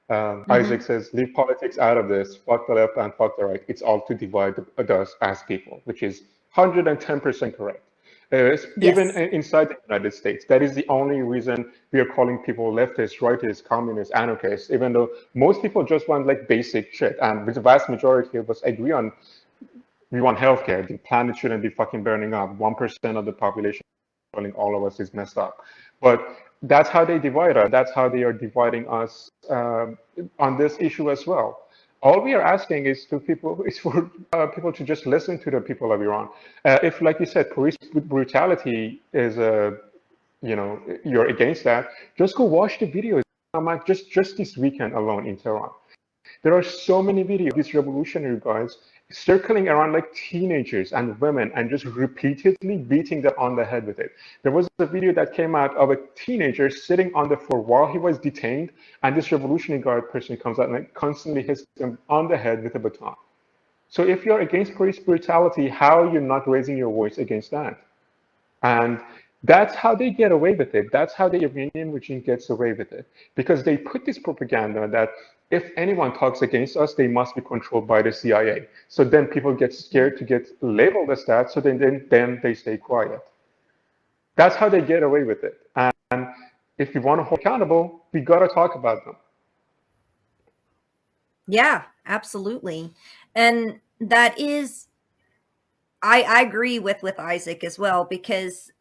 Isaac says, leave politics out of this. Fuck the left and fuck the right. It's all to divide us as people, which is 110% correct. Yes. Even inside the United States, that is the only reason we are calling people leftists, rightists, communists, anarchists, even though most people just want like basic shit. And with the vast majority of us agree on, we want healthcare. The planet shouldn't be fucking burning up. 1% of the population controlling all of us is messed up. But that's how they divide us. That's how they are dividing us on this issue as well. All we are asking is for people to just listen to the people of Iran. If, like you said, police brutality is you're against that, just go watch the videos. Just this weekend alone in Tehran, there are so many videos of these revolutionary guards circling around like teenagers and women and just repeatedly beating them on the head with it. There was a video that came out of a teenager sitting on the floor while he was detained, and this revolutionary guard person comes out and like constantly hits him on the head with a baton. So if you're against police brutality, how are you not raising your voice against that? And That's how they get away with it. That's how the Iranian regime gets away with it. Because they put this propaganda that if anyone talks against us, they must be controlled by the CIA. So then people get scared to get labeled as that, so then they stay quiet. That's how they get away with it. And if you want to hold accountable, we got to talk about them. Yeah, absolutely. And that is, I agree with Isaac as well, because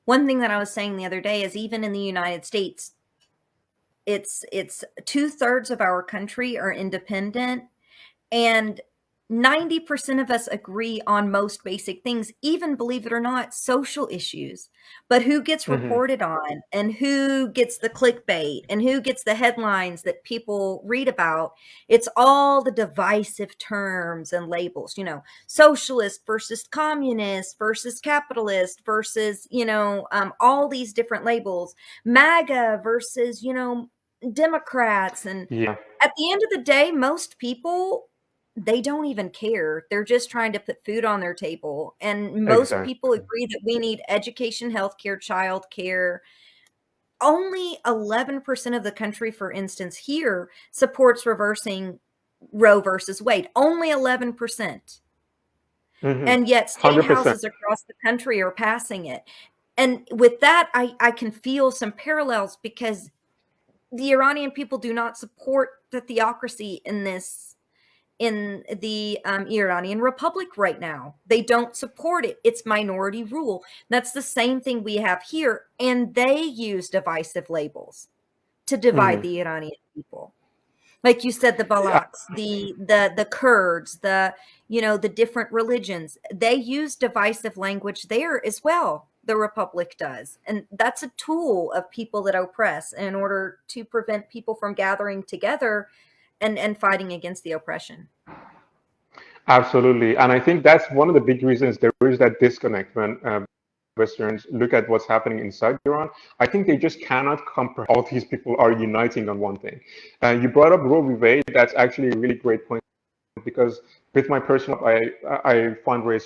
one thing that I was saying the other day is even in the United States, it's two-thirds of our country are independent, and 90% of us agree on most basic things, even, believe it or not, social issues. But who gets Mm-hmm. reported on, and who gets the clickbait, and who gets the headlines that people read about? It's all the divisive terms and labels, socialist versus communist versus capitalist versus, all these different labels, MAGA versus, Democrats. And Yeah, at the end of the day, most people, they don't even care. They're just trying to put food on their table. And most exactly. people agree that we need education, healthcare, childcare. Only 11% of the country, for instance, here supports reversing Roe versus Wade. Only 11%. Mm-hmm. And yet state 100%. houses across the country are passing it. And with that, I can feel some parallels, because the Iranian people do not support the theocracy in the Iranian Republic right now. They don't support it. It's minority rule. That's the same thing we have here, and they use divisive labels to divide Mm-hmm. the Iranian people. Like you said, the Yeah, Balaks, the Kurds, the different religions. They use divisive language there as well. The Republic does. And that's a tool of people that oppress in order to prevent people from gathering together and fighting against the oppression. absolutely. And I think that's one of the big reasons there is that disconnect when Westerns look at what's happening inside Iran. I think they just cannot comprehend all these people are uniting on one thing. You brought up Roe v. Wade. That's actually a really great point because with my personal, I fundraise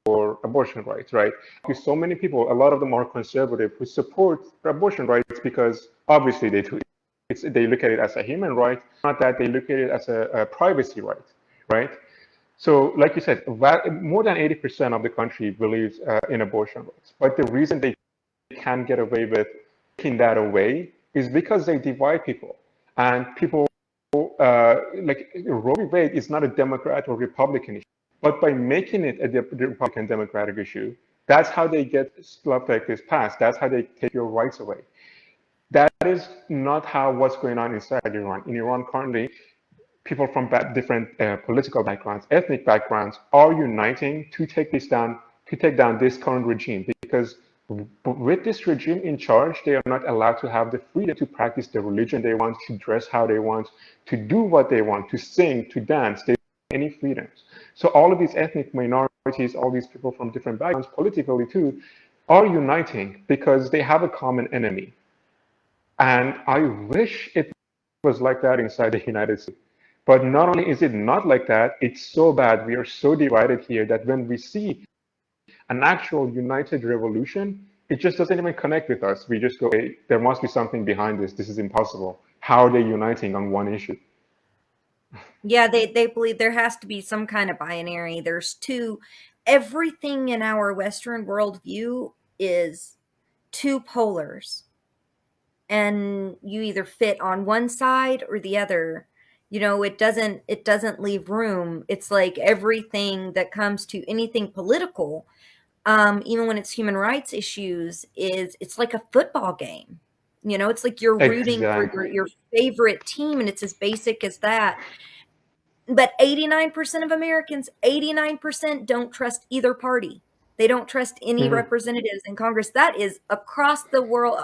for abortion rights, right? With so many people, a lot of them are conservative who support abortion rights because obviously they do. They look at it as a human right, not that they look at it as a privacy right, right? So, like you said, more than 80% of the country believes in abortion rights. But the reason they can get away with taking that away is because they divide people. And people, like Roe v. Wade is not a Democrat or Republican issue. But by making it a Republican Democratic issue, that's how they get stuff like this passed. That's how they take your rights away. That is not how what's going on inside Iran. In Iran currently, people from different political backgrounds, ethnic backgrounds, are uniting to take this down, to take down this current regime. Because with this regime in charge, they are not allowed to have the freedom to practice the religion they want, to dress how they want, to do what they want, to sing, to dance. They don't have any freedoms. So all of these ethnic minorities, all these people from different backgrounds, politically too, are uniting because they have a common enemy. And I wish it was like that inside the United States. But not only is it not like that, it's so bad. We are so divided here that when we see an actual united revolution, it just doesn't even connect with us. We just go, hey, there must be something behind this. This is impossible. How are they uniting on one issue? Yeah, they believe there has to be some kind of binary. There's two. Everything in our Western worldview is two polars, and you either fit on one side or the other. It doesn't leave room. It's like everything that comes to anything political, even when it's human rights issues, it's like a football game. It's like you're rooting for your Exactly. your favorite team, and it's as basic as that. But 89% of Americans, 89% don't trust either party. They don't trust any Mhm. representatives in Congress. That is across the world,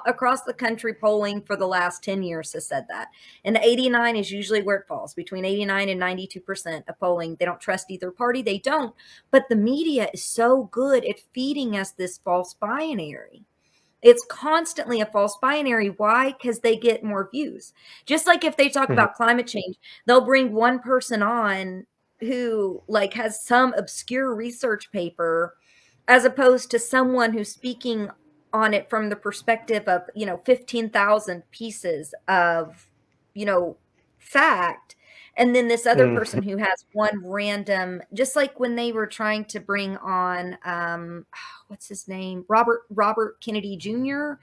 across the country. Polling for the last 10 years has said that. And 89 is usually where it falls, between 89 and 92% of polling. They don't trust either party. They don't. But the media is so good at feeding us this false binary. It's constantly a false binary. Why? Because they get more views. Just like if they talk Mhm. about climate change, they'll bring one person on who like has some obscure research paper as opposed to someone who's speaking on it from the perspective of 15,000 pieces of fact, and then this other Mhm. person who has one random, just like when they were trying to bring on what's his name, Robert Kennedy Jr.,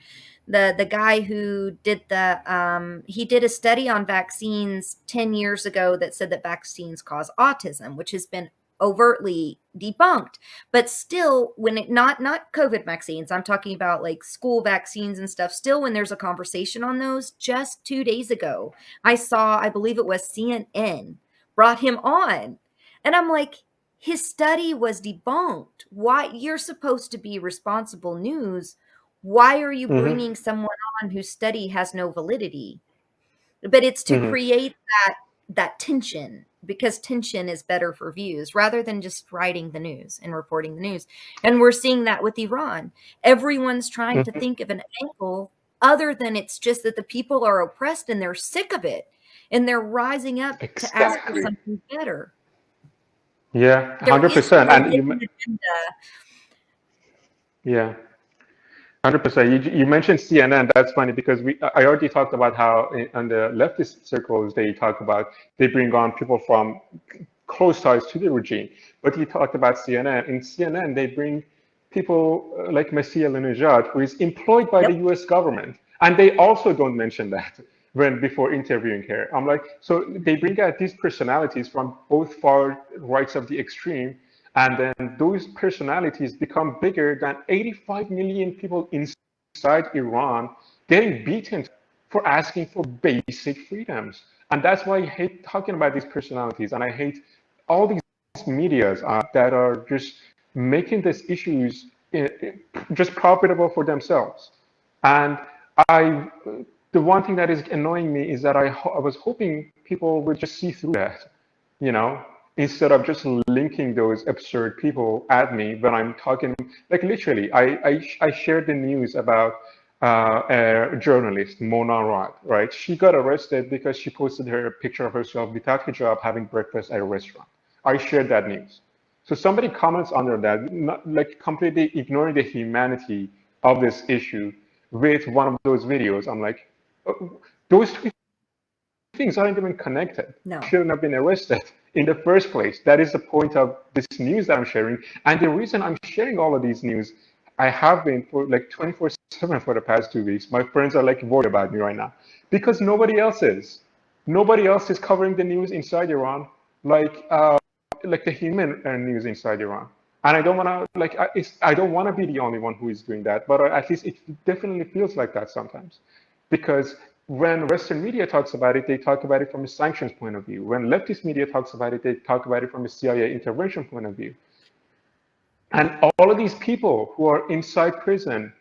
the guy who did the he did a study on vaccines 10 years ago that said that vaccines cause autism, which has been overtly debunked. But still, when it not COVID vaccines, I'm talking about like school vaccines and stuff, still when there's a conversation on those, just 2 days ago I saw, I believe it was CNN brought him on, and I'm like, his study was debunked. Why? You're supposed to be responsible news. Why are you Mhm. bringing someone on whose study has no validity? But it's to Mhm. create that tension, because tension is better for views rather than just writing the news and reporting the news. And we're seeing that with Iran. Everyone's trying to Mhm. think of an angle other than it's just that the people are oppressed and they're sick of it, and they're rising up to ask for Exactly. something better. Yeah, There is 100%. no And hidden agenda. yeah, 100%. You mentioned CNN. That's funny because I already talked about how on the leftist circles they talk about they bring on people from close ties to the regime. But you talked about CNN. In CNN, they bring people like Messi Alinejad, who is employed by the Yep. U.S. government, and they also don't mention that when before interviewing her. I'm like, so they bring out these personalities from both far rights of the extreme, and then those personalities become bigger than 85 million people inside Iran getting beaten for asking for basic freedoms. And that's why I hate talking about these personalities, and I hate all these medias that are just making these issues just profitable for themselves. And I, the one thing that is annoying me is that I was hoping people would just see through that, you know, instead of just linking those absurd people at me when I'm talking. Like literally, I shared the news about a journalist, Mona Rad, right? She got arrested because she posted her picture of herself without hijab having breakfast at a restaurant. I shared that news. So somebody comments under that, not, like completely ignoring the humanity of this issue with one of those videos. I'm like, those two things aren't even connected. No. Shouldn't have been arrested in the first place. That is the point of this news that I'm sharing. And the reason I'm sharing all of these news, I have been for like 24/7 for the past 2 weeks. My friends are like worried about me right now because nobody else is. Nobody else is covering the news inside Iran, like the human news inside Iran. And I don't want to like I don't want to be the only one who is doing that, but at least it definitely feels like that sometimes, because when Western media talks about it, they talk about it from a sanctions point of view. When leftist media talks about it, they talk about it from a CIA intervention point of view. And all of these people who are inside prison,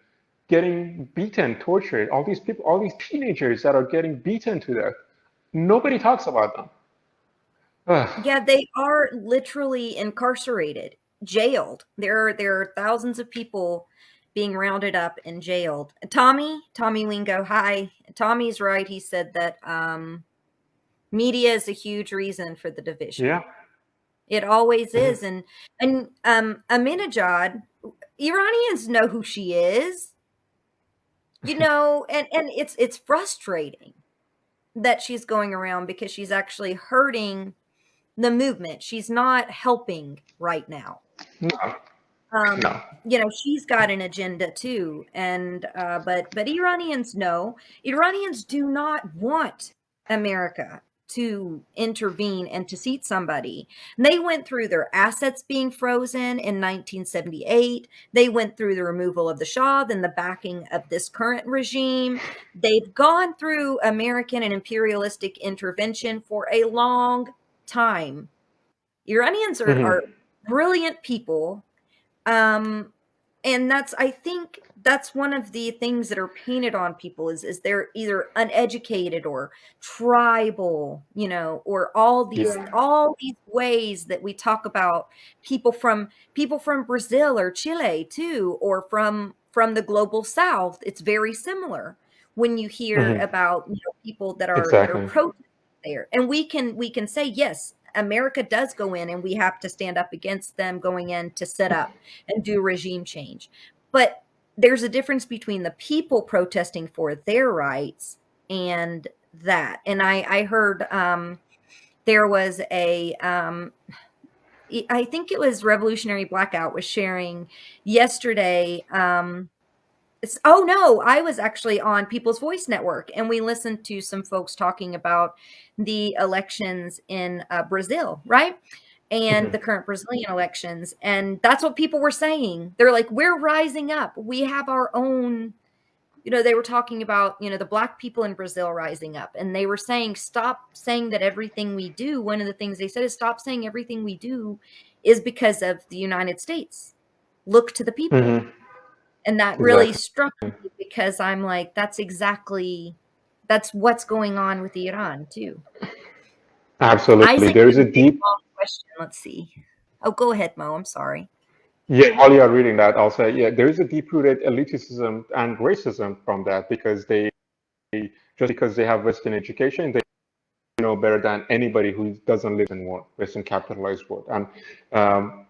getting beaten, tortured, all these people, all these teenagers that are getting beaten to death, nobody talks about them. Ugh. Yeah, they are literally incarcerated, jailed. There are thousands of people being rounded up and jailed. Tommy Wingo, hi. Tommy's right. He said that media is a huge reason for the division. Yeah. It always Mhm. is. And Aminejad, Iranians know who she is, and it's frustrating that she's going around because she's actually hurting the movement. She's not helping right now. No, Um, no. she's got an agenda too, and but Iranians know. Iranians do not want America to intervene and to seat somebody. And they went through their assets being frozen in 1978. They went through the removal of the Shah, then the backing of this current regime. They've gone through American and imperialistic intervention for a long time. Iranians Mhm. are brilliant people, um, and I think that's one of the things that are painted on people is they're either uneducated or tribal, or Yeah. all these ways that we talk about people from Brazil or Chile too, or from the global South. It's very similar when you hear Mhm. about people that are Exactly. protesting there, and we can say yes. America does go in and we have to stand up against them going in to set up and do regime change. But there's a difference between the people protesting for their rights and that. And I heard there was I think it was Revolutionary Blackout was sharing yesterday. Oh no, I was actually on People's Voice Network, and we listened to some folks talking about the elections in Brazil, right? And Mhm. the current Brazilian elections. And that's what people were saying. They're like, we're rising up. We have our own, they were talking about, the black people in Brazil rising up. And they were saying, stop saying that everything we do. One of the things they said is stop saying everything we do is because of the United States. Look to the people. Mhm. And that really Exactly. struck me because I'm like, that's what's going on with Iran too. Absolutely. Isaac There is had a a big deep, long question. Let's see. Oh, go ahead, Mo. I'm sorry. yeah, while you are reading that, I'll say, yeah, there is a deep-rooted elitism and racism from that because just because they have Western education, they know better than anybody who doesn't live in war, Western capitalized world. And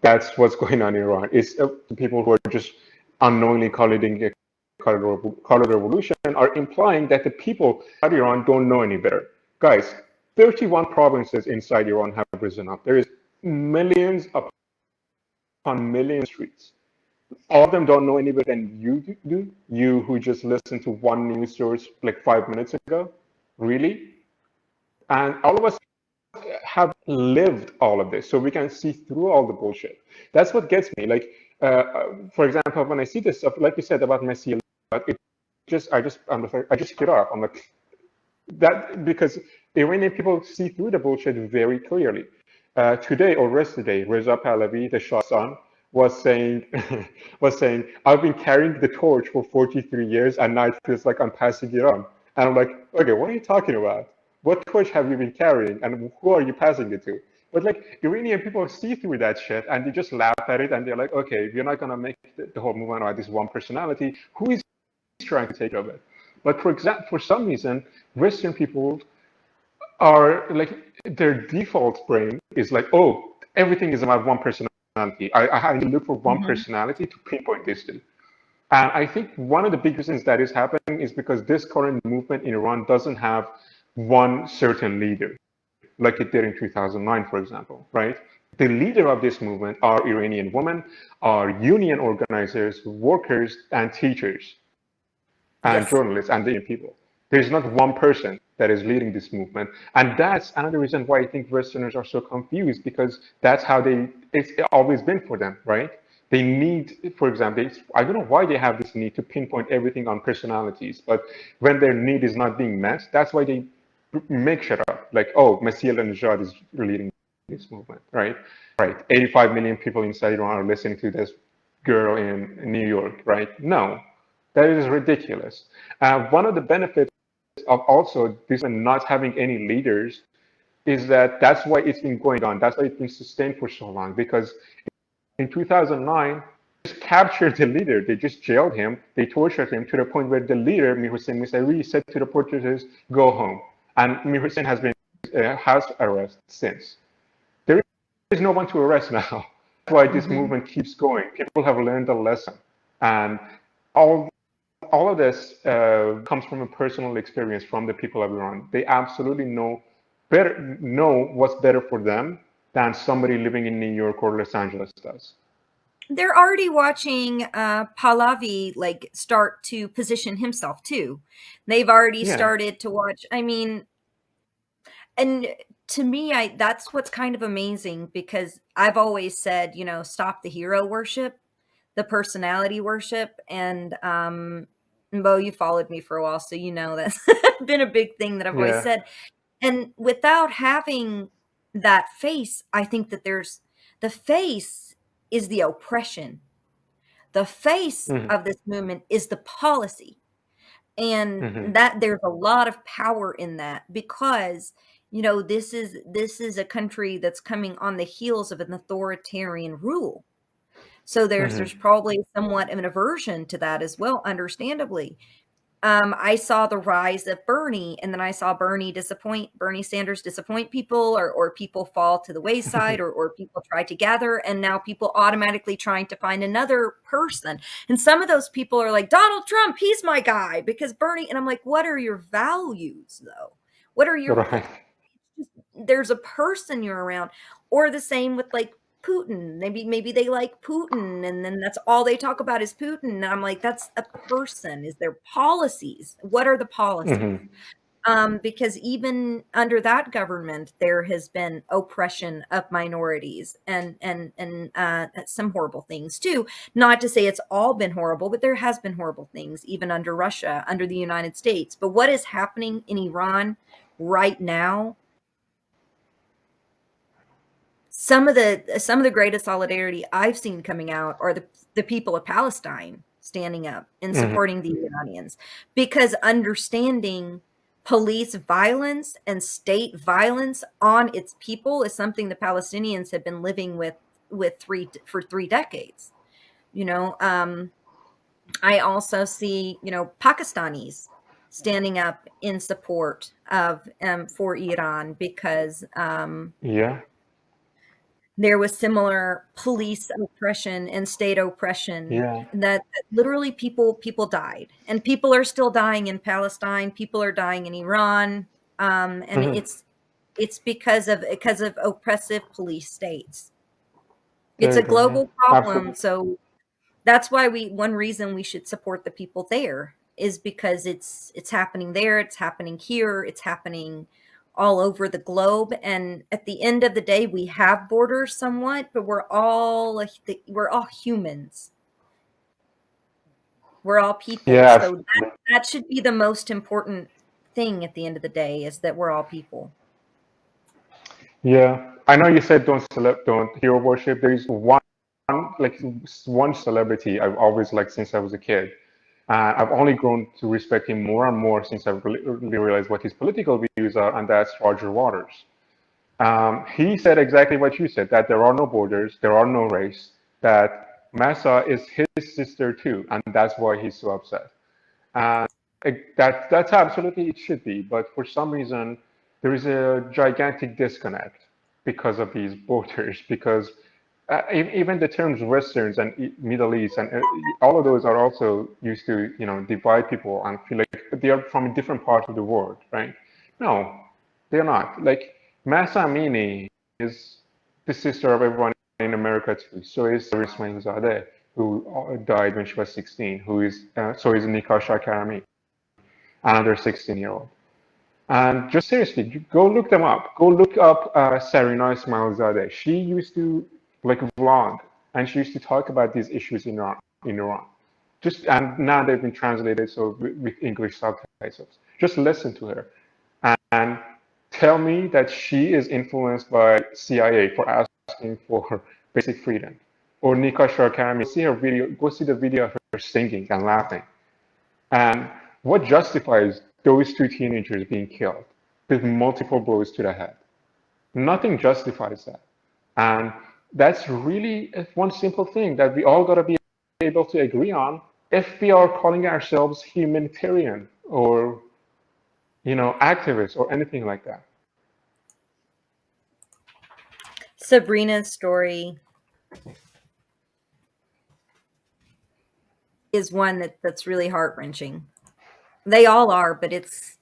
that's what's going on in Iran. It's the people who are just unknowingly calling it color revolution are implying that the people of Iran don't know any better. Guys, 31 provinces inside Iran have risen up. There is millions upon millions of streets. All of them don't know any better than you do. You who just listened to one news source like 5 minutes ago. Really? And all of us have lived all of this, so we can see through all the bullshit. That's what gets me. Like, for example, when I see this stuff, like you said about Messi, it I just get off. I'm like that because Iranian people see through the bullshit very clearly. Today or yesterday, Reza Pahlavi, the Shah's son, was saying, I've been carrying the torch for 43 years, and now it feels like I'm passing it on. And I'm like, okay, what are you talking about? What torch have you been carrying, and who are you passing it to? But like Iranian people see through that shit, and they just laugh at it, and they're like, okay, we're not gonna make the whole movement about this one personality. Who is trying to take over? But for example, for some reason, Western people are like their default brain is like, oh, everything is about one personality. I need to look for one Hmm. personality to pinpoint this to. And I think one of the big reasons that is happening is because this current movement in Iran doesn't have one certain leader, like it did in 2009, for example, right? The leader of this movement are Iranian women, are union organizers, workers, and teachers and Yes. journalists and the people. There's not one person that is leading this movement. And that's another reason why I think Westerners are so confused because that's how it's always been for them, right? They need, for example, I don't know why they have this need to pinpoint everything on personalities, but when their need is not being met, that's why they make shit up. Like, oh, Masih al-Najad is leading this movement, right? Right. 85 million people inside Iran are listening to this girl in New York, right? No, that is ridiculous. One of the benefits of also this and not having any leaders is that that's why it's been going on. That's why it's been sustained for so long. Because in 2009, they just captured the leader. They just jailed him. They tortured him to the point where the leader, Mir Hossein Mousavi, said to the protesters, "Go home." And Mir Hossein has been house arrest since. There is no one to arrest now. That's why this Hmm. movement keeps going. People have learned a lesson, and all all of this comes from a personal experience from the people of Iran. They absolutely know what's better for them than somebody living in New York or Los Angeles does. They're already watching Pahlavi like start to position himself too. They've already Yeah, started to watch. I mean, and to me, I that's what's kind of amazing because I've always said, stop the hero worship, the personality worship, and Bo, you followed me for a while, so that's been a big thing that I've always yeah, said. And without having that face, I think that there's the face is the oppression. The face hmm, of this movement is the policy. And hmm, that there's a lot of power in that because this is a country that's coming on the heels of an authoritarian rule. So there's hmm, there's probably somewhat of an aversion to that as well, understandably. I saw the rise of Bernie, and then I saw Bernie Sanders disappoint people, or people fall to the wayside, or people try to gather, and now people automatically trying to find another person. And some of those people are like, Donald Trump, he's my guy, because Bernie, and I'm like, what are your values though? What are your, Right. there's a person you're around. Or the same with like Putin. Maybe they like Putin, and then that's all they talk about is Putin. And I'm like, that's a person. Is there policies? What are the policies? Hmm. Because even under that government, there has been oppression of minorities, and some horrible things too. Not to say it's all been horrible, but there has been horrible things even under Russia, under the United States. But what is happening in Iran right now, some of the greatest solidarity I've seen coming out are the people of Palestine standing up and Hmm. supporting the Iranians, because understanding police violence and state violence on its people is something the Palestinians have been living with for 3 decades. You know, I also see, Pakistanis standing up in support of for Iran, because Yeah. there was similar police oppression and state oppression, Yeah. that literally people died, and people are still dying in Palestine. People are dying in Iran, and Hmm. it's because of oppressive police states. It's There a you go. Yeah. global problem, Absolutely. so that's why one reason we should support the people there is because it's happening there, it's happening here, it's happening all over the globe. And at the end of the day, we have borders somewhat, but we're all humans. We're all people. Yeah. So Absolutely. that should be the most important thing at the end of the day, is that we're all people. Yeah. I know you said don't hero worship. There is like one celebrity I've always liked since I was a kid. I've only grown to respect him more and more since I've really realized what his political views are, and that's Roger Waters. He said exactly what you said, that there are no borders, there are no race, that Massa is his sister too, and that's why he's so upset. And that's absolutely it should be, but for some reason, there is a gigantic disconnect because of these borders, because even the terms Westerns and Middle East and all of those are also used to, divide people and feel like they are from a different part of the world, right? No, they're not. Like Masa Amini is the sister of everyone in America too. So is Ismail Zadeh, who died when she was 16. So is Nika Shakarami, another 16-year-old. And just seriously, go look them up. Go look up Sarina Ismailzadeh. She used to like vlog, and she used to talk about these issues in Iran. Just and now they've been translated so with English subtitles. Just listen to her, and tell me that she is influenced by CIA for asking for basic freedom. Or Nika Sharkarami, see her video. Go see the video of her singing and laughing. And what justifies those two teenagers being killed with multiple blows to the head? Nothing justifies that. And that's really one simple thing that we all got to be able to agree on if we are calling ourselves humanitarian or, activists or anything like that. Sabrina's story is one that's really heart-wrenching. They all are, but it's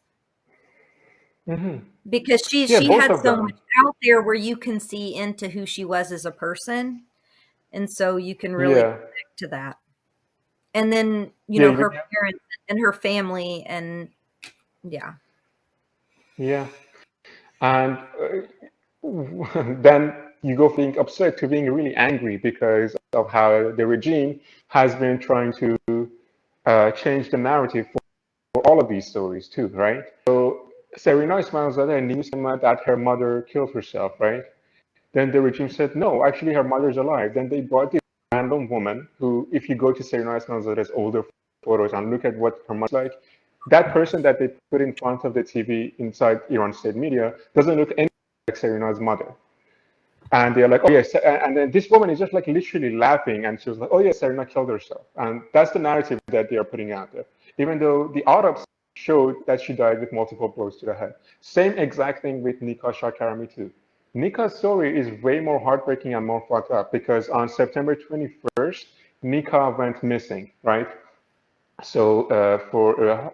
Hmm. because she Yeah, she both had of so much them. out there where you can see into who she was as a person, and so you can really Yeah. connect to that. And then, Yeah. her parents and her family, and yeah. Yeah. And then you go being upset to being really angry because of how the regime has been trying to change the narrative for all of these stories too, right? So Serena Ismailzadeh knew that her mother killed herself, right? Then the regime said, no, actually her mother's alive. Then they brought this random woman who, if you go to Serena Ismailzadeh's older photos and look at what her mother's like, that person that they put in front of the TV inside Iran state media doesn't look anything like Serena's mother. And they're like, oh yes, and then this woman is just like literally laughing, and she was like, oh yes, Serena killed herself, and that's the narrative that they are putting out there. even though the autopsy showed that she died with multiple blows to the head. Same exact thing with Nika Shakarami too. Nika's story is way more heartbreaking and more fucked up because on September 21st, Nika went missing, right? So for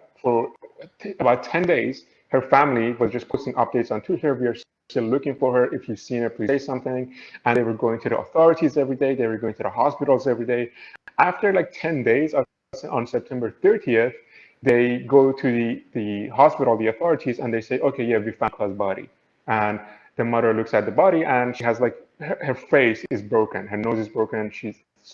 about 10 days, her family was just posting updates on Twitter. We are still looking for her. If you've seen her, please say something. And they were going to the authorities every day. They were going to the hospitals every day. After like 10 days, on September 30th, they go to the hospital, the authorities, and they say, okay, yeah, we found Kla's body. And the mother looks at the body, and she has like, her face is broken. Her nose is broken.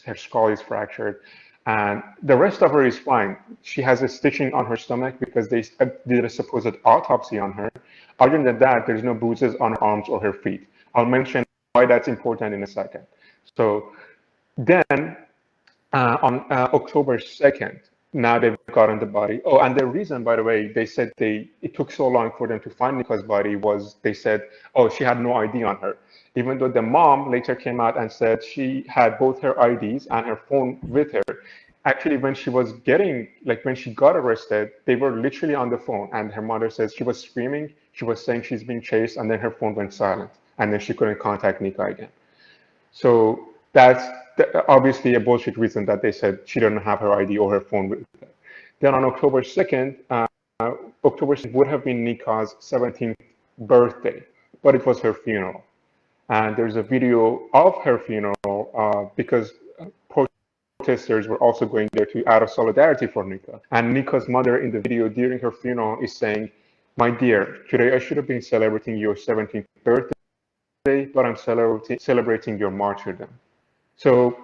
Her skull is fractured. And the rest of her is fine. She has a stitching on her stomach because they did a supposed autopsy on her. Other than that, there's no bruises on her arms or her feet. I'll mention why that's important in a second. So then on October 2nd, now they've gotten the body. Oh, and the reason, by the way, they said it took so long for them to find Nika's body was they said, oh, she had no ID on her. Even though the mom later came out and said she had both her IDs and her phone with her. Actually, when she was when she got arrested, they were literally on the phone. And her mother says she was screaming. She was saying she's being chased, and then her phone went silent. And then she couldn't contact Nika again. So that's obviously a bullshit reason that they said she didn't have her ID or her phone with her. Then on October 2nd, October 2nd would have been Nika's 17th birthday, but it was her funeral. And there's a video of her funeral because protesters were also going there out of solidarity for Nika. And Nika's mother in the video during her funeral is saying, my dear, today I should have been celebrating your 17th birthday, but I'm celebrating your martyrdom. So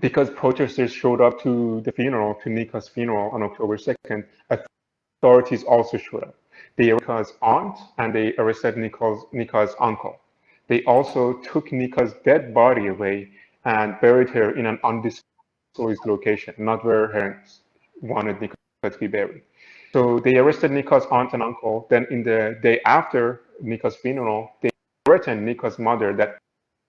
because protesters showed up to the funeral, to Nika's funeral on October 2nd, authorities also showed up. They arrested Nika's aunt and they arrested Nika's uncle. They also took Nika's dead body away and buried her in an undisclosed location, not where her parents wanted Nika to be buried. So they arrested Nika's aunt and uncle. Then in the day after Nika's funeral, they threatened Nika's mother that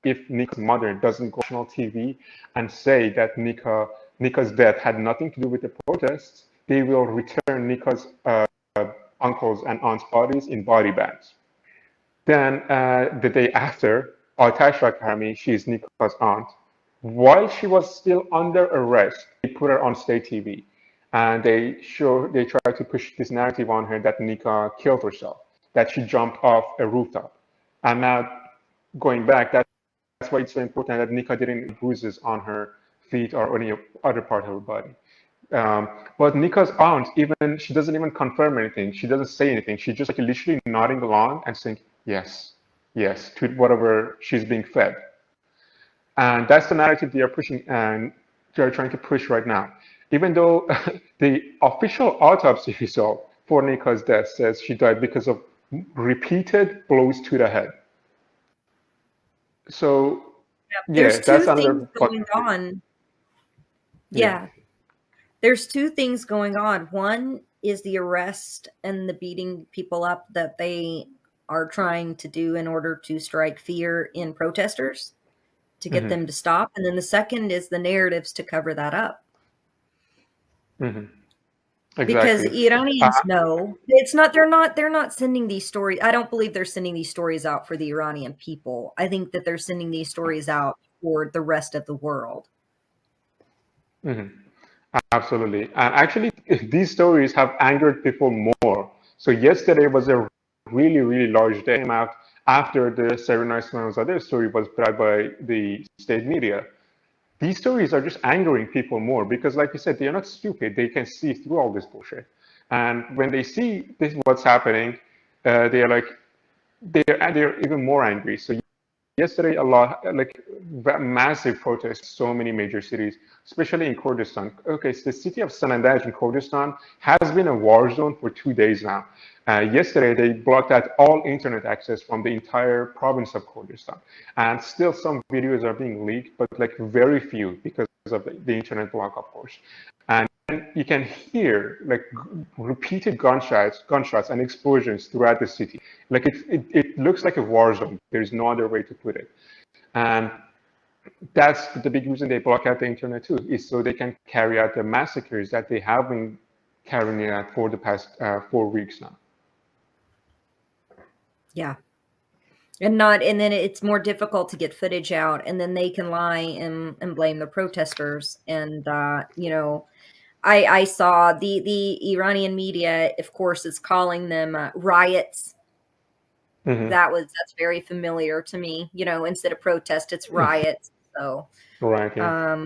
if Nika's mother doesn't go on national TV and say that Nika's death had nothing to do with the protests, they will return Nika's uncles and aunts' bodies in body bags. Then the day after, Atash Rakhami, she is Nika's aunt, while she was still under arrest, they put her on state TV. And they try to push this narrative on her that Nika killed herself, that she jumped off a rooftop. And now, going back, that's why it's so important that Nika didn't have bruises on her feet or any other part of her body. But Nika's aunt, she doesn't even confirm anything. She doesn't say anything. She's just like literally nodding along and saying, yes, yes, to whatever she's being fed. And that's the narrative they are pushing and they're trying to push right now. Even though the official autopsy result for Nika's death says she died because of repeated blows to the head. So, there's that's two another things going on. Yeah. There's two things going on. One is the arrest and the beating people up that they are trying to do in order to strike fear in protesters to get them to stop. And then the second is the narratives to cover that up. Exactly. Because Iranians know they're not sending these stories. I don't believe they're sending these stories out for the Iranian people. I think that they're sending these stories out for the rest of the world. Absolutely. And actually, these stories have angered people more. So yesterday was a really, really large day. Came out after the Serena Ismailzadeh story was put out by the state media. These stories are just angering people more because, like you said, they're not stupid. They can see through all this bullshit. And when they see what's happening, they're even more angry. So yesterday, massive protests, so many major cities, especially in Kurdistan. Okay, so the city of Sanandaj in Kurdistan has been a war zone for 2 days now. Yesterday, they blocked out all internet access from the entire province of Kurdistan. And still some videos are being leaked, but like very few because of the internet block, of course. And you can hear like repeated gunshots and explosions throughout the city. Like it looks like a war zone. There's no other way to put it. And that's the big reason they block out the internet too, is so they can carry out the massacres that they have been carrying it out for the past 4 weeks now. Yeah. And then it's more difficult to get footage out, and then they can lie and blame the protesters. And I saw the Iranian media, of course, is calling them riots. Mm-hmm. That's very familiar to me. Instead of protest, it's riots. So, Right, yeah.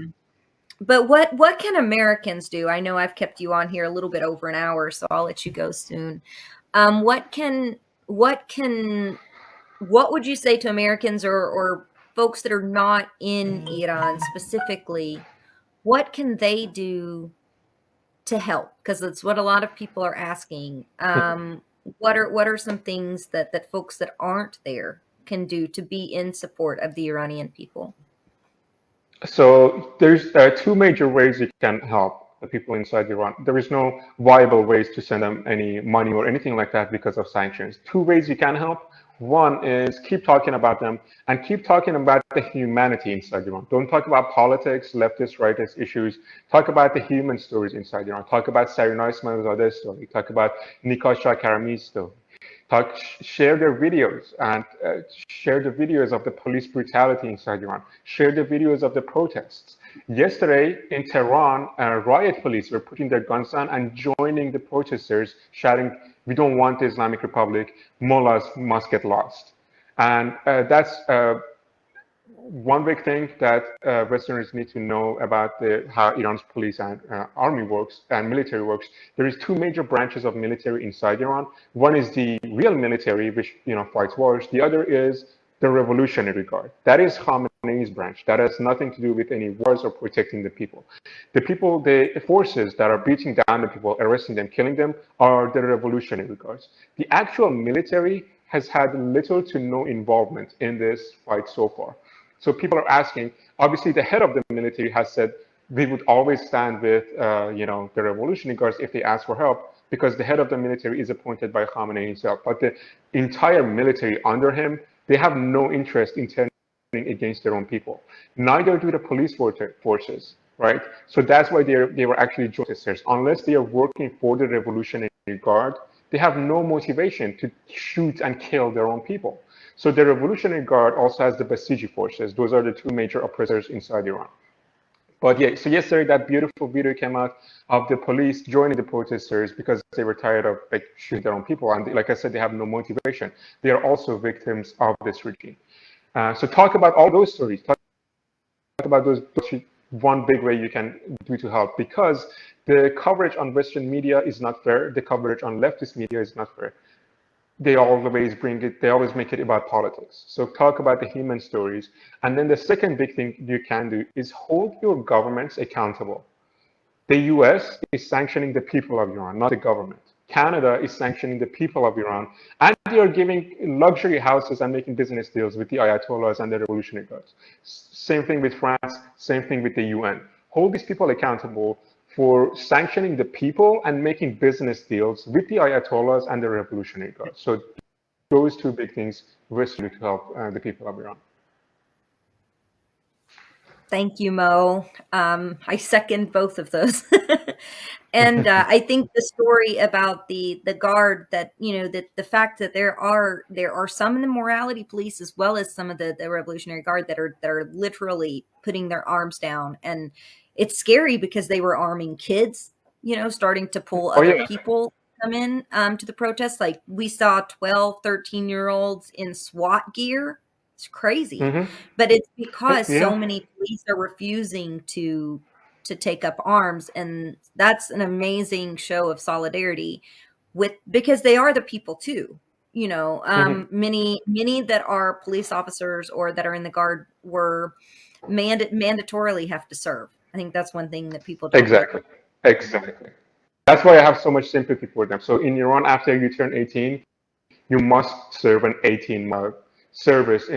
but what can Americans do? I know I've kept you on here a little bit over an hour, so I'll let you go soon. What can what can what would you say to Americans or folks that are not in Iran specifically? What can they do to help? Because that's what a lot of people are asking. What are some things that folks that aren't there can do to be in support of the Iranian people? So there's two major ways you can help the people inside Iran. There is no viable ways to send them any money or anything like that because of sanctions. Two ways you can help. One is keep talking about them and keep talking about the humanity inside Iran. Don't talk about politics, leftist, rightist issues. Talk about the human stories inside Iran. Talk about Sarinah Ismailzadeh's story. Talk about Nikah Karami's story. Share their videos and share the videos of the police brutality inside Iran. Share the videos of the protests. Yesterday in Tehran, riot police were putting their guns down and joining the protesters, shouting, "We don't want the Islamic Republic. Mullahs must get lost." And that's one big thing that Westerners need to know about how Iran's police and army works and military works. There is two major branches of military inside Iran. One is the real military, which fights wars. The other is the Revolutionary Guard. That is Khamenei's branch. That has nothing to do with any wars or protecting the people. The forces that are beating down the people, arresting them, killing them, are the Revolutionary Guards. The actual military has had little to no involvement in this fight so far. So people are asking, obviously the head of the military has said, we would always stand with the Revolutionary Guards if they ask for help, because the head of the military is appointed by Khamenei himself. But the entire military under him, they have no interest in turning against their own people. Neither do the police forces, right? So that's why they were actually joint protesters. Unless they are working for the Revolutionary Guard, they have no motivation to shoot and kill their own people. So the Revolutionary Guard also has the Basiji forces. Those are the two major oppressors inside Iran. But yeah, so yesterday that beautiful video came out of the police joining the protesters because they were tired of shooting their own people. And like I said, they have no motivation. They are also victims of this regime. So talk about all those stories. Talk about those one big way you can do to help, because the coverage on Western media is not fair. The coverage on leftist media is not fair. They always make it about politics. So talk about the human stories. And then the second big thing you can do is hold your governments accountable. The US is sanctioning the people of Iran, not the government. Canada is sanctioning the people of Iran, and they are giving luxury houses and making business deals with the Ayatollahs and the Revolutionary Guards. Same thing with France, same thing with the UN. Hold these people accountable for sanctioning the people and making business deals with the Ayatollahs and the Revolutionary Guards. So those two big things we're to help the people of Iran. Thank you, Mo. I second both of those. And I think the story about the guard, that that the fact that there are some in the morality police as well as some of the Revolutionary Guard that are literally putting their arms down, and it's scary because they were arming kids, starting to pull Oh other yeah. people come in to the protests. Like we saw 12, 13-year-olds in SWAT gear. It's crazy. Mm-hmm. But it's because so Yeah. many police are refusing to take up arms, and that's an amazing show of solidarity because they are the people too. Mm-hmm. Many that are police officers or that are in the guard were mandatorily have to serve. I think that's one thing that people don't realize. Exactly. Exactly. That's why I have so much sympathy for them. So in Iran, after you turn 18, you must serve an 18-month service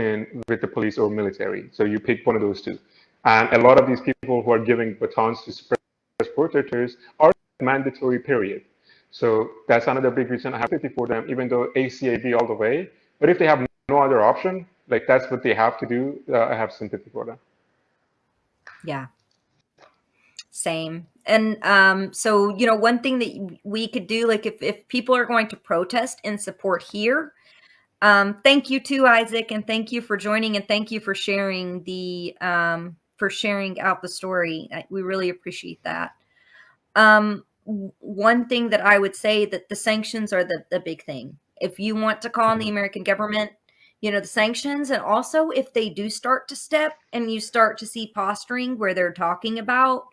with the police or military. So you pick one of those two. And a lot of these people who are giving batons to suppressed protesters are mandatory period. So that's another big reason I have sympathy for them, even though ACAB all the way. But if they have no other option, like that's what they have to do, I have sympathy for them. Yeah. Same. And so, one thing that we could do, like if people are going to protest and support here, thank you too, Isaac, and thank you for joining, and thank you for sharing for sharing out the story. We really appreciate that. One thing that I would say, that the sanctions are the big thing. If you want to call on the Mhm. American government, the sanctions, and also if they do start to step and you start to see posturing where they're talking about,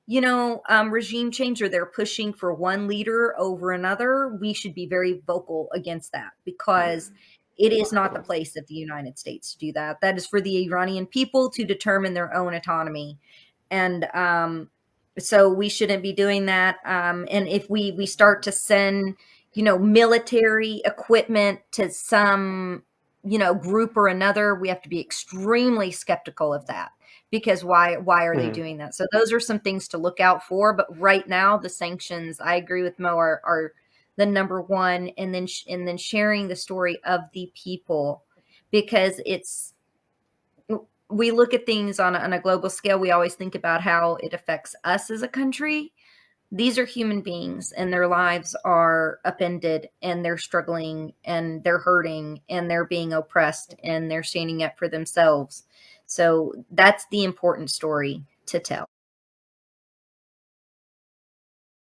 regime change, or they're pushing for one leader over another, we should be very vocal against that, because it is not the place of the United States to do that. That is for the Iranian people to determine their own autonomy. And so we shouldn't be doing that. And if we start to send, military equipment to some, group or another, we have to be extremely skeptical of that, because why are they Mhm. doing that? So those are some things to look out for. But right now, the sanctions, I agree with Mo, are the number one, and then sharing the story of the people, because we look at things on a global scale. We always think about how it affects us as a country. These are human beings, and their lives are upended, and they're struggling, and they're hurting, and they're being oppressed, and they're standing up for themselves. So that's the important story to tell.